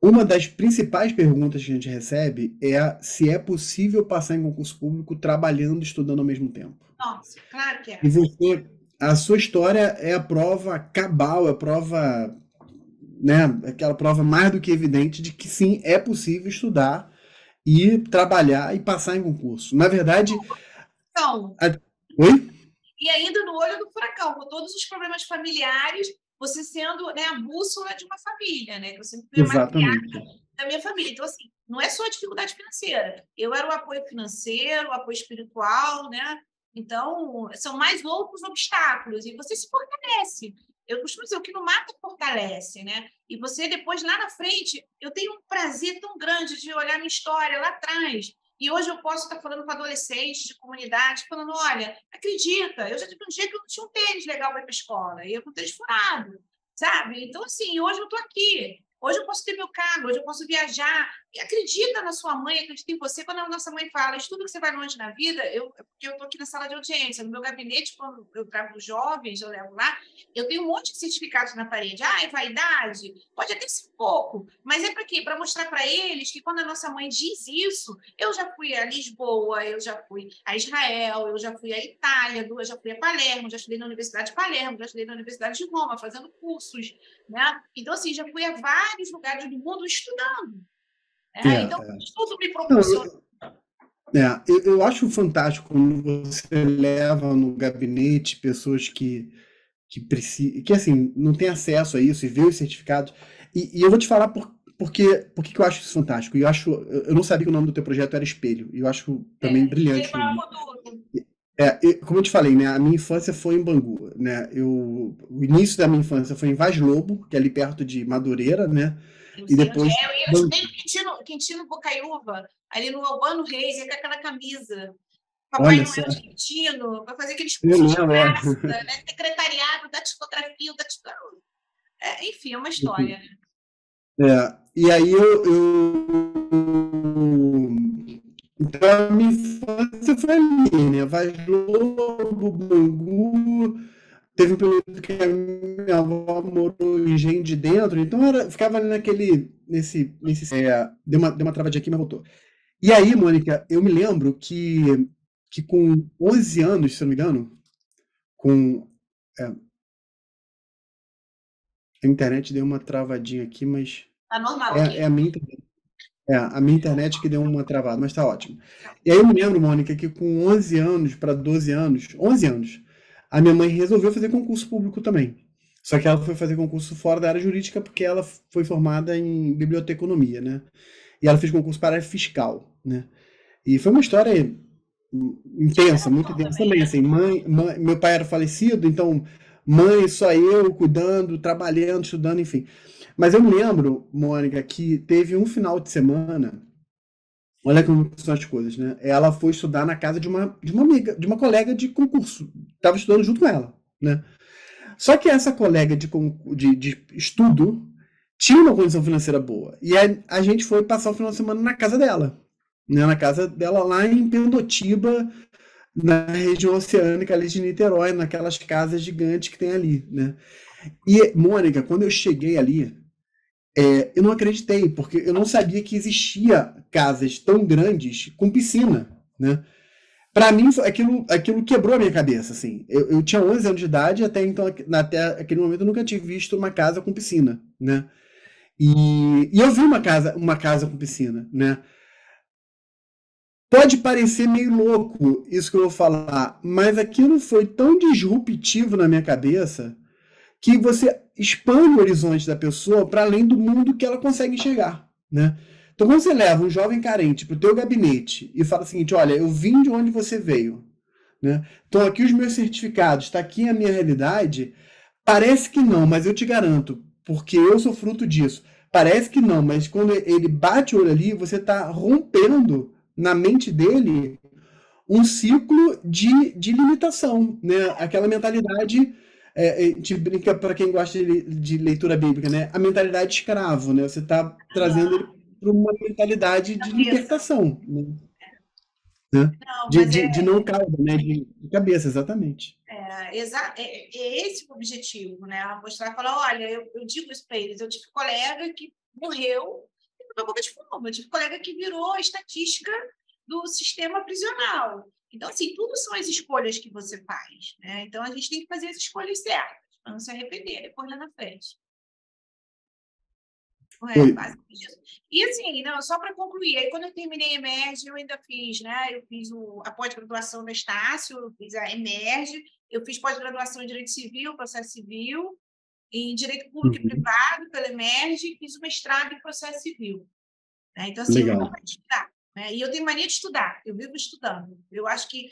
Uma das principais perguntas que a gente recebe é se é possível passar em concurso público trabalhando e estudando ao mesmo tempo. Nossa, claro que E é. você, a sua história é a prova cabal, é a prova, né, aquela prova mais do que evidente de que sim, é possível estudar e trabalhar e passar em concurso. Na verdade, Então, a... Oi? e ainda no olho do furacão, com todos os problemas familiares, você sendo, né, a bússola de uma família, né? Que eu sempre fui a matriarca Exatamente. da minha família. Então, assim, não é só a dificuldade financeira. Eu era o apoio financeiro, o apoio espiritual, né? Então, são mais outros obstáculos. E você se fortalece. Eu costumo dizer, o que não mata, fortalece, né? E você, depois, lá na frente, eu tenho um prazer tão grande de olhar minha história lá atrás. E hoje eu posso estar falando com adolescentes de comunidade, falando, olha, acredita, eu já tive um dia que eu não tinha um tênis legal para ir para a escola, ia com o tênis furado, sabe? Então, assim, hoje eu estou aqui. Hoje eu posso ter meu carro, hoje eu posso viajar. E acredita na sua mãe, acredita em você. Quando a nossa mãe fala, estudo que você vai longe na vida, porque eu estou aqui na sala de audiência, no meu gabinete, quando eu trago os jovens, eu levo lá, eu tenho um monte de certificados na parede. Ah, é vaidade? Pode até ser pouco, mas é para quê? Para mostrar para eles que quando a nossa mãe diz isso, eu já fui a Lisboa, eu já fui a Israel, eu já fui à Itália, eu já fui a Palermo, já estudei na Universidade de Palermo, já estudei na Universidade de Roma, fazendo cursos, né? Então, assim, já fui a vários lugares do mundo estudando. Né? Então, É. tudo me Não, proporciona. eu acho fantástico quando você leva no gabinete pessoas que assim, não têm acesso a isso e vê os certificados. E eu vou te falar por que eu acho isso fantástico. Eu não sabia que o nome do teu projeto era Espelho. E eu acho também Espelho brilhante o para nome. o futuro. Como eu te falei, né, a minha infância foi em Bangu, né? O início da minha infância foi em Vaz Lobo, que é ali perto de Madureira, né? Eu E sei onde depois é. Eu estudei no Quintino Bocaiúva, ali no Albano Reis, com aquela camisa. Papai olha Noel só, de Quintino, para fazer aqueles eu cursos de lembro, graça, né? Secretariado da tipografia, da tipografia. Enfim, é uma história. E aí então a minha infância foi ali, né? Vaz Lobo, Bangu, teve um período que a minha avó morou em Engenho de Dentro, então ficava ali deu uma travadinha aqui, mas voltou. E aí, Mônica, eu me lembro que com 11 anos, se eu não me engano, com é, a internet deu uma travadinha aqui, mas Tá normal é aqui. a minha internet que deu uma travada, mas tá ótimo. E aí eu me lembro, Mônica, que com 11 anos para 12 anos, 11 anos, a minha mãe resolveu fazer concurso público também. Só que ela foi fazer concurso fora da área jurídica porque ela foi formada em biblioteconomia, né? E ela fez concurso para a área fiscal, né? E foi uma história intensa, muito intensa Também, também, né? assim, meu pai era falecido, então mãe, só eu cuidando, trabalhando, estudando, enfim. Mas eu me lembro, Mônica, que teve um final de semana, olha como são as coisas, né? Ela foi estudar na casa de uma amiga, de uma colega de concurso, estava estudando junto com ela, né? Só que essa colega de estudo tinha uma condição financeira boa, e a gente foi passar o final de semana na casa dela, né? Na casa dela lá em Pendotiba, na região oceânica ali de Niterói, naquelas casas gigantes que tem ali, né? E, Mônica, quando eu cheguei ali, eu não acreditei, porque eu não sabia que existia casas tão grandes com piscina, né? Para mim, aquilo quebrou a minha cabeça, assim. Eu tinha 11 anos de idade, até aquele momento eu nunca tinha visto uma casa com piscina, né? E eu vi uma casa com piscina, né? Pode parecer meio louco isso que eu vou falar, mas aquilo foi tão disruptivo na minha cabeça que você expande o horizonte da pessoa para além do mundo que ela consegue enxergar, né? Então, quando você leva um jovem carente para o teu gabinete e fala o seguinte, olha, eu vim de onde você veio, né? Estão aqui os meus certificados, está aqui a minha realidade, parece que não, mas eu te garanto, porque eu sou fruto disso. parece que não, mas quando ele bate o olho ali, você está rompendo na mente dele um ciclo de limitação, né? Aquela mentalidade, a gente brinca para quem gosta de leitura bíblica, né? A mentalidade escravo, né? Você está trazendo ele para uma mentalidade de Cabeça. libertação, né? Não, De, mas de, de não causa, né? De cabeça, exatamente. é esse o objetivo, né? Mostrar e falar, olha, eu digo isso para eles, eu tive colega que morreu e não boca de fome, eu tive colega que virou estatística do sistema prisional. Então, assim, tudo são as escolhas que você faz, né? Então, a gente tem que fazer as escolhas certas, para não se arrepender depois lá na frente. Oi. Basicamente isso. E assim, não, só para concluir, aí quando eu terminei a Emerge, eu ainda fiz, né? Eu fiz a pós-graduação da Estácio, eu fiz a Emerge, eu fiz pós-graduação em Direito Civil, Processo Civil, em Direito Público e Privado pela Emerge, e fiz o mestrado em Processo Civil. Né? Então, assim, Legal. eu não vou estudar. Né? E eu tenho mania de estudar, eu vivo estudando. Eu acho que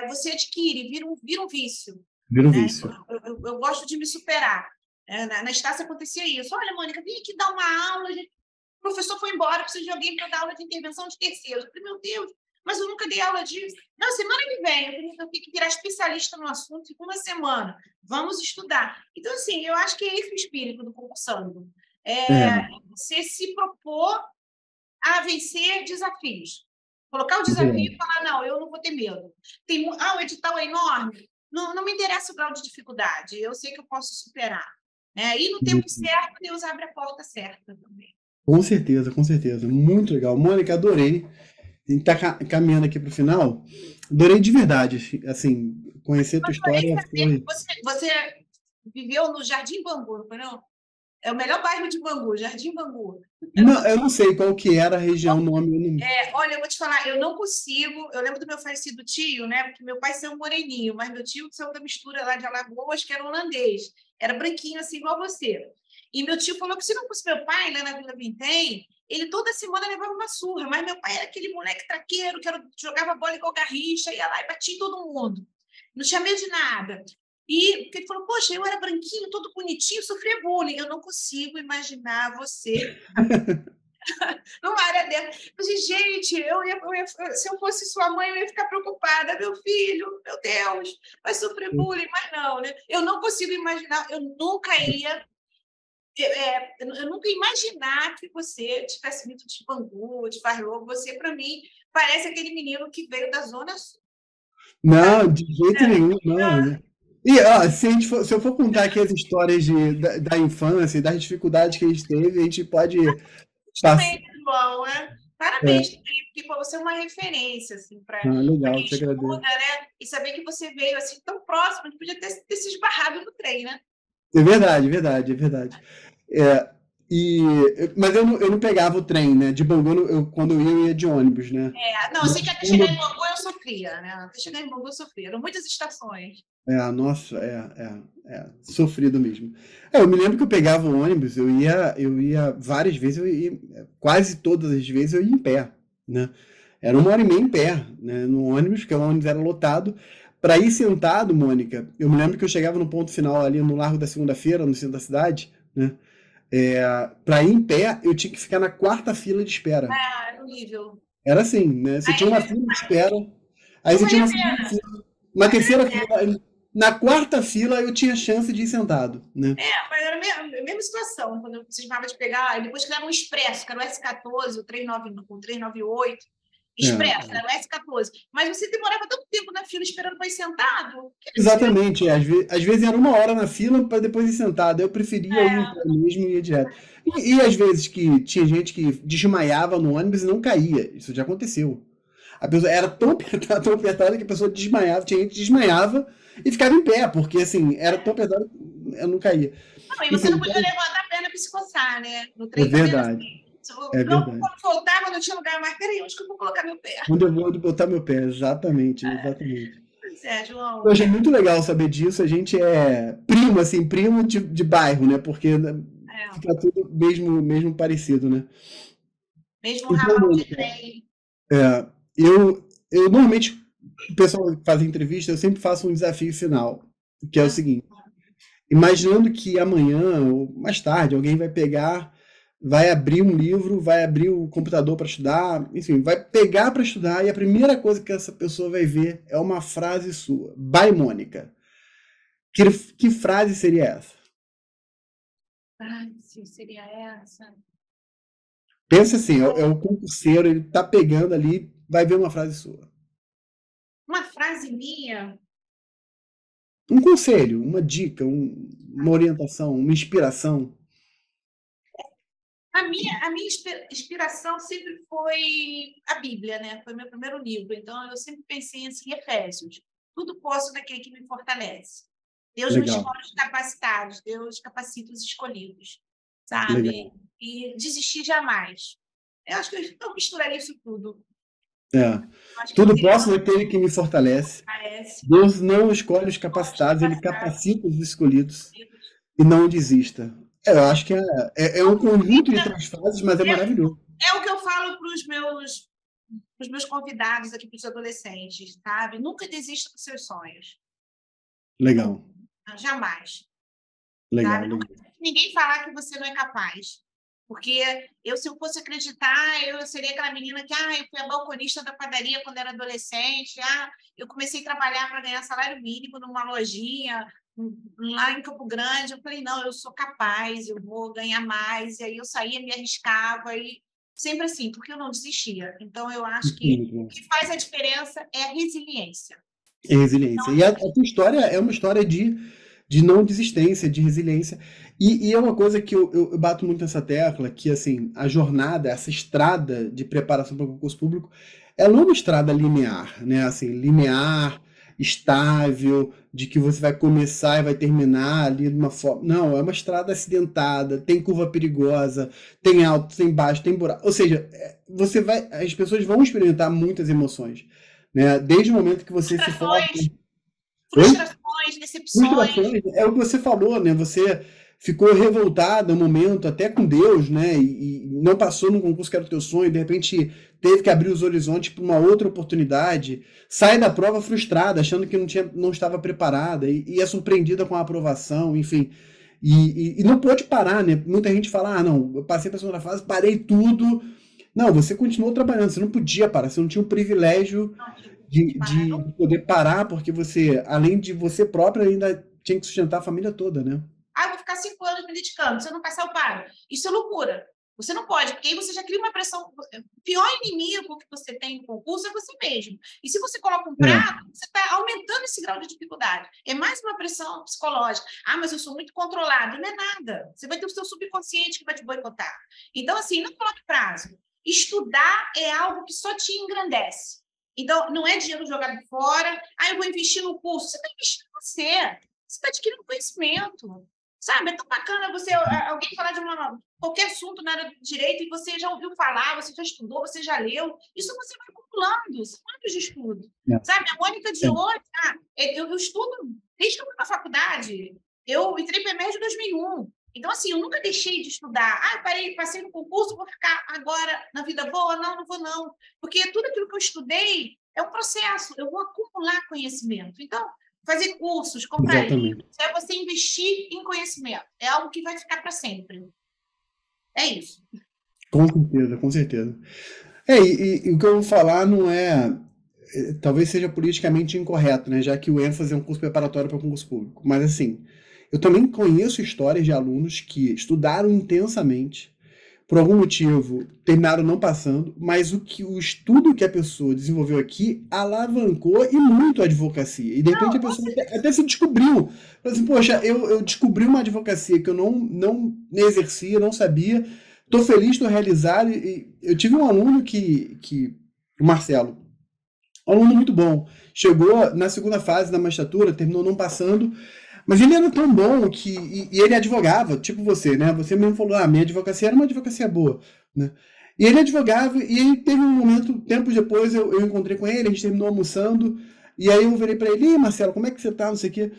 você adquire, vira um vício. Vira um né? vício. Eu gosto de me superar. Na Estácio acontecia isso. Olha, Mônica, vem aqui dar uma aula. O professor foi embora, preciso de alguém para dar aula de intervenção de terceiros. Eu falei, meu Deus, mas eu nunca dei aula disso. Não, semana que vem, eu tenho que virar especialista no assunto, fica uma semana. Vamos estudar. Então, assim, eu acho que é esse o espírito do Concursando. Você se propor a vencer desafios. Colocar o desafio e falar, não, eu não vou ter medo. O edital é enorme. Não me interessa o grau de dificuldade. Eu sei que eu posso superar. E no tempo certo, Deus abre a porta certa também. Com certeza, com certeza. Muito legal. Mônica, adorei. A gente está caminhando aqui para o final. Adorei de verdade. Assim, conhecer a tua história foi... Você viveu no Jardim Bangu, não? É o melhor bairro de Bangu, Jardim Bangu. Não, eu não sei qual que era a região, nome. Olha, eu vou te falar, eu não consigo. Eu lembro do meu falecido tio, né? Porque meu pai saiu moreninho, mas meu tio saiu da mistura lá de Alagoas, que era holandês. Era branquinho, assim, igual você. E meu tio falou que se não fosse meu pai, lá na Vila Vintém, ele toda semana levava uma surra. Mas meu pai era aquele moleque traqueiro que jogava bola igual Garrincha, ia lá e batia em todo mundo. Não tinha medo de nada. E ele falou, poxa, eu era branquinho, todo bonitinho, sofria bullying. Eu não consigo imaginar você numa área dela. Eu disse, gente, se eu fosse sua mãe, eu ia ficar preocupada. Meu filho, meu Deus, vai sofrer bullying. Mas não, né? Eu não consigo imaginar, eu nunca ia imaginar que você tivesse vindo de Bangu, de Farlobo. Você, para mim, parece aquele menino que veio da Zona Sul. Não, de jeito nenhum, não. E se eu for contar aqui as histórias da infância, das dificuldades que a gente teve, a gente pode Também, João, parabéns, porque você é uma referência assim, para quem estuda, né? E saber que você veio assim, tão próximo, a gente podia ter se esbarrado no trem, né? É verdade, é verdade, é verdade. Mas eu não pegava o trem, né? De Bangu, quando eu ia de ônibus, né? Não, eu sei que até chegar em Bangu eu sofria, né? Até chegar em Bangu eu sofria. Eram muitas estações. Nossa, sofrido mesmo. Eu me lembro que eu pegava o ônibus, eu ia várias vezes, quase todas as vezes eu ia em pé, né? Era 1h30 em pé, né? No ônibus, porque o ônibus era lotado. Para ir sentado, Mônica, eu me lembro que eu chegava no ponto final ali no Largo da Segunda-feira, no centro da cidade, né? Para ir em pé, eu tinha que ficar na 4ª fila de espera. Era horrível. Era assim, né? Você tinha uma fila de espera, aí você tinha uma terceira fila. Na 4ª fila eu tinha chance de ir sentado, né? Mas era a mesma situação, quando eu precisava de pegar, depois que era um expresso, que era o S14, o 398, expresso, era o S14. Mas você demorava tanto tempo na fila esperando para ir sentado. Exatamente, às vezes era 1 hora na fila para depois ir sentado. Eu preferia ir em pé mesmo e ir direto. E às vezes que tinha gente que desmaiava no ônibus e não caía. Isso já aconteceu. A pessoa era tão apertada que a pessoa desmaiava, tinha gente que desmaiava e ficava em pé, porque assim, era tão apertada que eu não caía. Não, e você não podia levantar a perna para se coçar, né? No trem é verdade. Quando voltava, quando eu tinha lugar mais, peraí, onde que eu vou colocar meu pé? Onde eu vou botar meu pé, exatamente. Pois é, João. Hoje é muito legal saber disso, a gente é primo de bairro, né? Porque fica tudo mesmo parecido, né? Mesmo ramal de trem. Eu normalmente, o pessoal que faz entrevista, eu sempre faço um desafio final, que é o seguinte: imaginando que amanhã ou mais tarde alguém vai pegar vai abrir um livro, vai abrir o computador para estudar, enfim, vai pegar para estudar e a primeira coisa que essa pessoa vai ver é uma frase sua. By Mônica. Que frase seria essa? Frase seria essa? Pensa assim, é o concurseiro, ele tá pegando ali, vai ver uma frase sua. Uma frase minha? Um conselho, uma dica, uma orientação, uma inspiração. A minha inspiração sempre foi a Bíblia, né? Foi meu primeiro livro. Então, eu sempre pensei assim, em Efésios. Tudo posso naquele que me fortalece. Deus não Legal, escolhe os capacitados, Deus capacita os escolhidos, sabe? legal. E desistir jamais. Eu acho que eu misturaria isso tudo. É. Eu acho que eu Tudo teria posso naquele que me fortalece. parece, Deus não escolhe os os capacitados, ele capacitados, capacita os escolhidos escolhidos. e não desista. Eu acho que é um conjunto de três frases, mas é maravilhoso. É o que eu falo para os meus convidados aqui, para os adolescentes, sabe? Nunca desista dos seus sonhos. Legal, Jamais. legal, Sabe? Nunca legal. deixe ninguém falar que você não é capaz. Porque se eu fosse acreditar, eu seria aquela menina que, eu fui a balconista da padaria quando era adolescente, eu comecei a trabalhar para ganhar salário mínimo numa lojinha lá em Campo Grande. Eu falei, não, eu sou capaz, eu vou ganhar mais. E aí eu saía, me arriscava, e sempre assim, porque eu não desistia. Então, eu acho que Muito o bom. que faz a diferença é a resiliência. É resiliência. E a tua história é uma história de não desistência, de resiliência. E é uma coisa que eu bato muito nessa tecla, que assim, a jornada, essa estrada de preparação para o concurso público, ela não é uma estrada linear, né? Assim, linear, estável, de que você vai começar e vai terminar ali de uma forma. Não, é uma estrada acidentada, tem curva perigosa, tem alto, tem baixo, tem buraco. Ou seja, as pessoas vão experimentar muitas emoções, né? Desde o momento que você se forma. Frustrações, Oi? frustrações, decepções. Frustrações, é o que você falou, né? Você ficou revoltada no momento, até com Deus, né? E não passou no concurso que era o teu sonho, de repente teve que abrir os horizontes para uma outra oportunidade, sai da prova frustrada, achando que não estava preparada, e é surpreendida com a aprovação, enfim. E não pode parar, né? Muita gente fala, não, eu passei para a segunda fase, parei tudo. Não, você continuou trabalhando, você não podia parar, você não tinha o privilégio Não tive de de, parar. de poder parar, porque você, além de você própria, ainda tinha que sustentar a família toda, né? Eu vou ficar 5 anos me dedicando. Se eu não passar, eu paro. Isso é loucura. Você não pode, porque aí você já cria uma pressão. O pior inimigo que você tem no concurso é você mesmo. E se você coloca um É, prazo, você está aumentando esse grau de dificuldade. É mais uma pressão psicológica. Mas eu sou muito controlado. Não é nada. Você vai ter o seu subconsciente que vai te boicotar. Então, assim, não coloque prazo. Estudar é algo que só te engrandece. Então, não é dinheiro jogado fora. Eu vou investir no curso. Você está investindo em você. Você está adquirindo conhecimento. Sabe, é tão bacana alguém falar de qualquer assunto na área do direito e você já ouviu falar, você já estudou, você já leu. Isso você vai acumulando, são anos de estudo. é, Sabe, a Mônica de é. hoje, eu estudo desde que eu fui na faculdade. Eu entrei para EMERG em 2001. Então, assim, eu nunca deixei de estudar. Passei no concurso, vou ficar agora na vida boa? Não, não vou não. Porque tudo aquilo que eu estudei é um processo, eu vou acumular conhecimento. Então, fazer cursos, comprar livros, Exatamente. é você investir em conhecimento. É algo que vai ficar para sempre. É isso. Com certeza, com certeza. E o que eu vou falar não talvez seja politicamente incorreto, né? Já que o ênfase é um curso preparatório para concurso público. Mas assim, eu também conheço histórias de alunos que estudaram intensamente, por algum motivo terminaram não passando, mas o estudo que a pessoa desenvolveu aqui alavancou e muito a advocacia. E de repente a pessoa até se descobriu. Falou assim, poxa, eu descobri uma advocacia que eu não exercia, não sabia, estou feliz, estou realizado. E eu tive um aluno o Marcelo, um aluno muito bom. Chegou na segunda fase da magistratura, terminou não passando, mas ele era tão bom que. E ele advogava, tipo você, né? Você mesmo falou, minha advocacia era uma advocacia boa, né? E ele advogava, e aí teve um momento, tempos depois, eu encontrei com ele, a gente terminou almoçando, e aí eu virei pra ele, Marcelo, como é que você tá? Não sei o quê.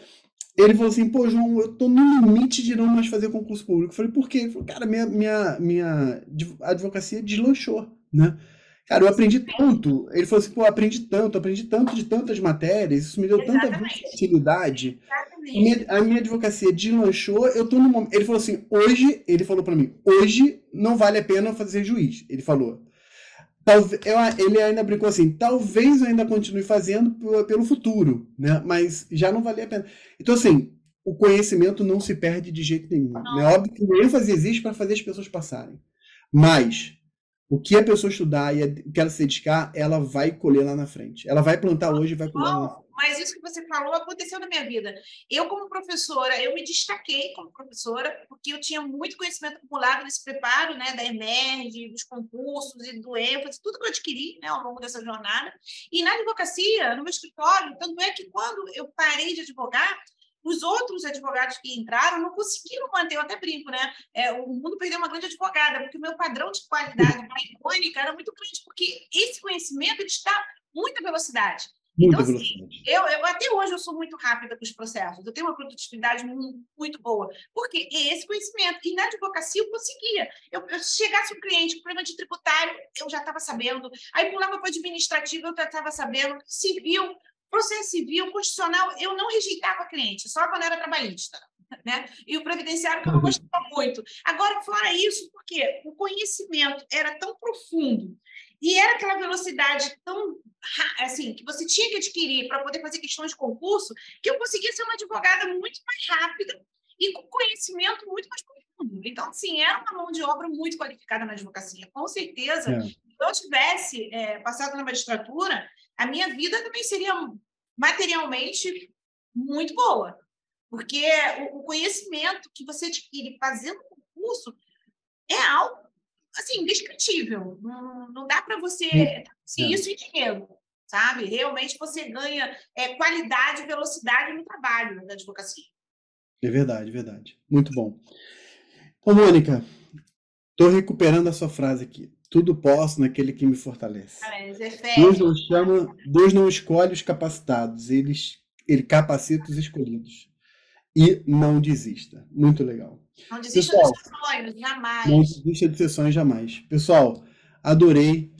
Ele falou assim, pô, João, eu tô no limite de não mais fazer concurso público. Eu falei, por quê? Ele falou, cara, minha advocacia deslanchou, né? Cara, eu aprendi tanto. Ele falou assim, pô, aprendi tanto de tantas matérias, isso me deu tanta Exatamente. versatilidade. Exatamente. A minha advocacia deslanchou, eu tô no momento. Ele falou assim, hoje, ele falou pra mim, hoje não vale a pena fazer juiz. Ele falou. Ele ainda brincou assim, talvez eu ainda continue fazendo pelo futuro, né? Mas já não valia a pena. Então, assim, o conhecimento não se perde de jeito nenhum. É Não, óbvio que o ênfase existe para fazer as pessoas passarem. Mas o que a pessoa estudar e o que ela se dedicar, ela vai colher lá na frente. Ela vai plantar hoje e vai colher lá na bom, frente. mas isso que você falou aconteceu na minha vida. Eu, como professora, eu me destaquei como professora, porque eu tinha muito conhecimento acumulado nesse preparo, né, da EMERG, dos concursos e do ênfase, tudo que eu adquiri, né, ao longo dessa jornada. E na advocacia, no meu escritório, tanto é que quando eu parei de advogar, os outros advogados que entraram não conseguiram manter, eu até brinco, né? O mundo perdeu uma grande advogada, porque o meu padrão de qualidade icônica era muito grande, porque esse conhecimento ele está muita velocidade. Então, Muita assim, velocidade. até hoje eu sou muito rápida com os processos, eu tenho uma produtividade muito boa, porque é esse conhecimento. E na advocacia eu conseguia. Eu chegasse um cliente com problema de tributário, eu já estava sabendo. Aí pulava para o administrativo, eu já estava sabendo. Civil, processo civil, constitucional, eu não rejeitava cliente, só quando era trabalhista. Né? E o previdenciário que eu não gostava muito. Agora, fora isso, porque o conhecimento era tão profundo e era aquela velocidade tão assim que você tinha que adquirir para poder fazer questões de concurso, que eu conseguia ser uma advogada muito mais rápida e com conhecimento muito mais profundo. Então, assim, era uma mão de obra muito qualificada na advocacia. Com certeza, É, se eu tivesse passado na magistratura, a minha vida também seria materialmente muito boa. Porque o conhecimento que você adquire fazendo concurso é algo assim, indescritível. Não dá para você. Sim, é, isso em dinheiro, sabe? Realmente você ganha qualidade e velocidade no trabalho da advocacia. é verdade, verdade. Muito bom. Ô, Mônica, estou recuperando a sua frase aqui. Tudo posso naquele que me fortalece. Mas é fé. Deus não escolhe os capacitados, ele capacita os escolhidos. E não desista. Muito legal. Não desista dos Pessoal, seus sonhos, não jamais. desista de sessões jamais. Pessoal, adorei.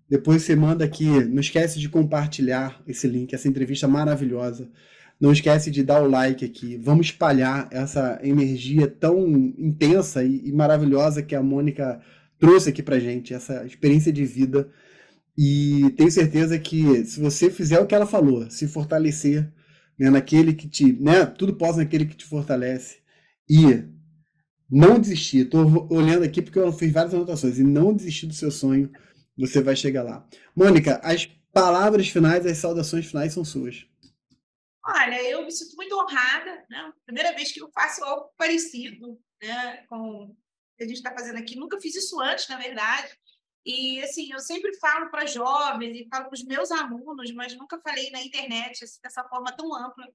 Depois você manda aqui. Não esquece de compartilhar esse link, essa entrevista maravilhosa. Não esquece de dar o like aqui. Vamos espalhar essa energia tão intensa e maravilhosa que a Mônica trouxe aqui pra gente, essa experiência de vida. E tenho certeza que se você fizer o que ela falou, se fortalecer, né, naquele que te, né, tudo posso naquele que te fortalece e não desistir. Estou olhando aqui porque eu fiz várias anotações e não desistir do seu sonho, você vai chegar lá. Mônica, as palavras finais, as saudações finais são suas. Olha, eu me sinto muito honrada, né? Primeira vez que eu faço algo parecido, né, com o que a gente está fazendo aqui. Nunca fiz isso antes, na verdade. E, assim, eu sempre falo para jovens e falo para os meus alunos, mas nunca falei na internet assim, dessa forma tão ampla.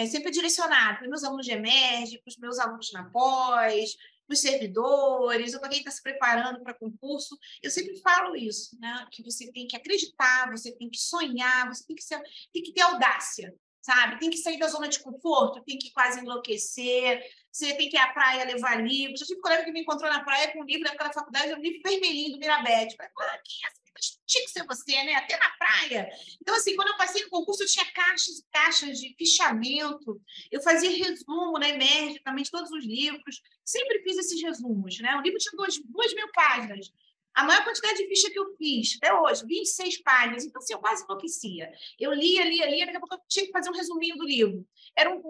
Sempre direcionado para os meus alunos de EMERGE, para os meus alunos na pós, para os servidores, ou para quem está se preparando para concurso. Eu sempre falo isso, né? Que você tem que acreditar, você tem que sonhar, você tem que ter audácia, sabe? Tem que sair da zona de conforto, tem que quase enlouquecer, você tem que ir à praia levar livros. Eu tive um colega que me encontrou na praia com um livro daquela faculdade, um livro vermelhinho do Mirabete. Eu falei, que é essa? Tinha que ser você, né? Até na praia. Então, assim, quando eu passei no concurso, eu tinha caixas e caixas de fichamento. Eu fazia resumo na EMERGE também de todos os livros. Sempre fiz esses resumos, né? O livro tinha 2.000 páginas. A maior quantidade de ficha que eu fiz, até hoje, 26 páginas. Então, assim, eu quase enlouquecia. Eu lia, daqui a pouco eu tinha que fazer um resuminho do livro. Eram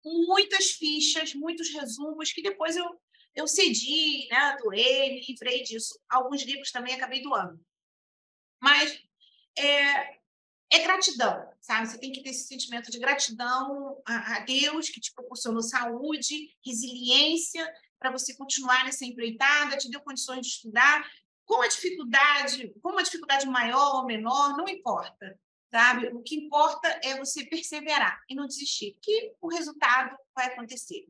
muitas fichas, muitos resumos, que depois eu cedi, né? Doei, me livrei disso. Alguns livros também acabei doando. Mas é gratidão, sabe? Você tem que ter esse sentimento de gratidão a Deus, que te proporcionou saúde, resiliência, para você continuar nessa empreitada, te deu condições de estudar. Com uma dificuldade maior ou menor, não importa, sabe? O que importa é você perseverar e não desistir, que o resultado vai acontecer.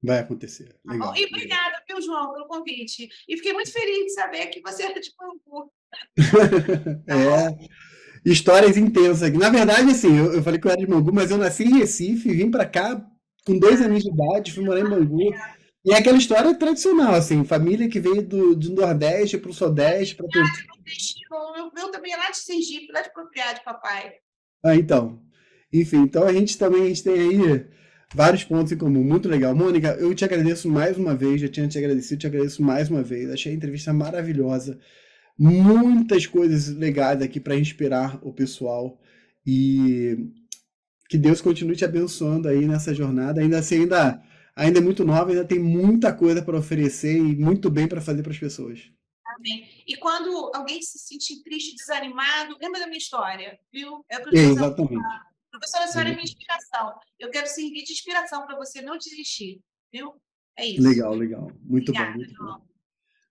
Vai acontecer. Tá bom? Legal, E legal. obrigada, viu, João, pelo convite. E fiquei muito feliz de saber que você era de Pampu. Tá bom? É, histórias intensas. Na verdade, assim, eu falei que eu era de Bangu, mas eu nasci em Recife, vim pra cá com 2 anos de idade, fui morar em Bangu. E é aquela história tradicional, assim, família que veio do Nordeste pro Sudeste para ter. nordestino. O meu também é lá de Sergipe, lá de Propriedade, papai. Ah, então. Enfim, então a gente tem aí vários pontos em comum. Muito legal. Mônica, eu te agradeço mais uma vez, já tinha te agradecido, te agradeço mais uma vez. Achei a entrevista maravilhosa. Muitas coisas legais aqui para inspirar o pessoal. E que Deus continue te abençoando aí nessa jornada. Ainda assim, ainda é muito nova, ainda tem muita coisa para oferecer e muito bem para fazer para as pessoas. Amém. E quando alguém se sentir triste, desanimado, lembra da minha história, viu? É o que eu É, estou fazendo. exatamente. Professora, a senhora é minha Exatamente. inspiração. Eu quero servir de inspiração para você não desistir, viu? É isso. Legal, legal. Muito bom, Obrigada, muito bom. João.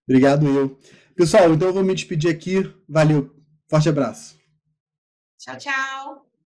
Obrigado eu. Pessoal, então eu vou me despedir aqui. Valeu. Forte abraço. Tchau, tchau.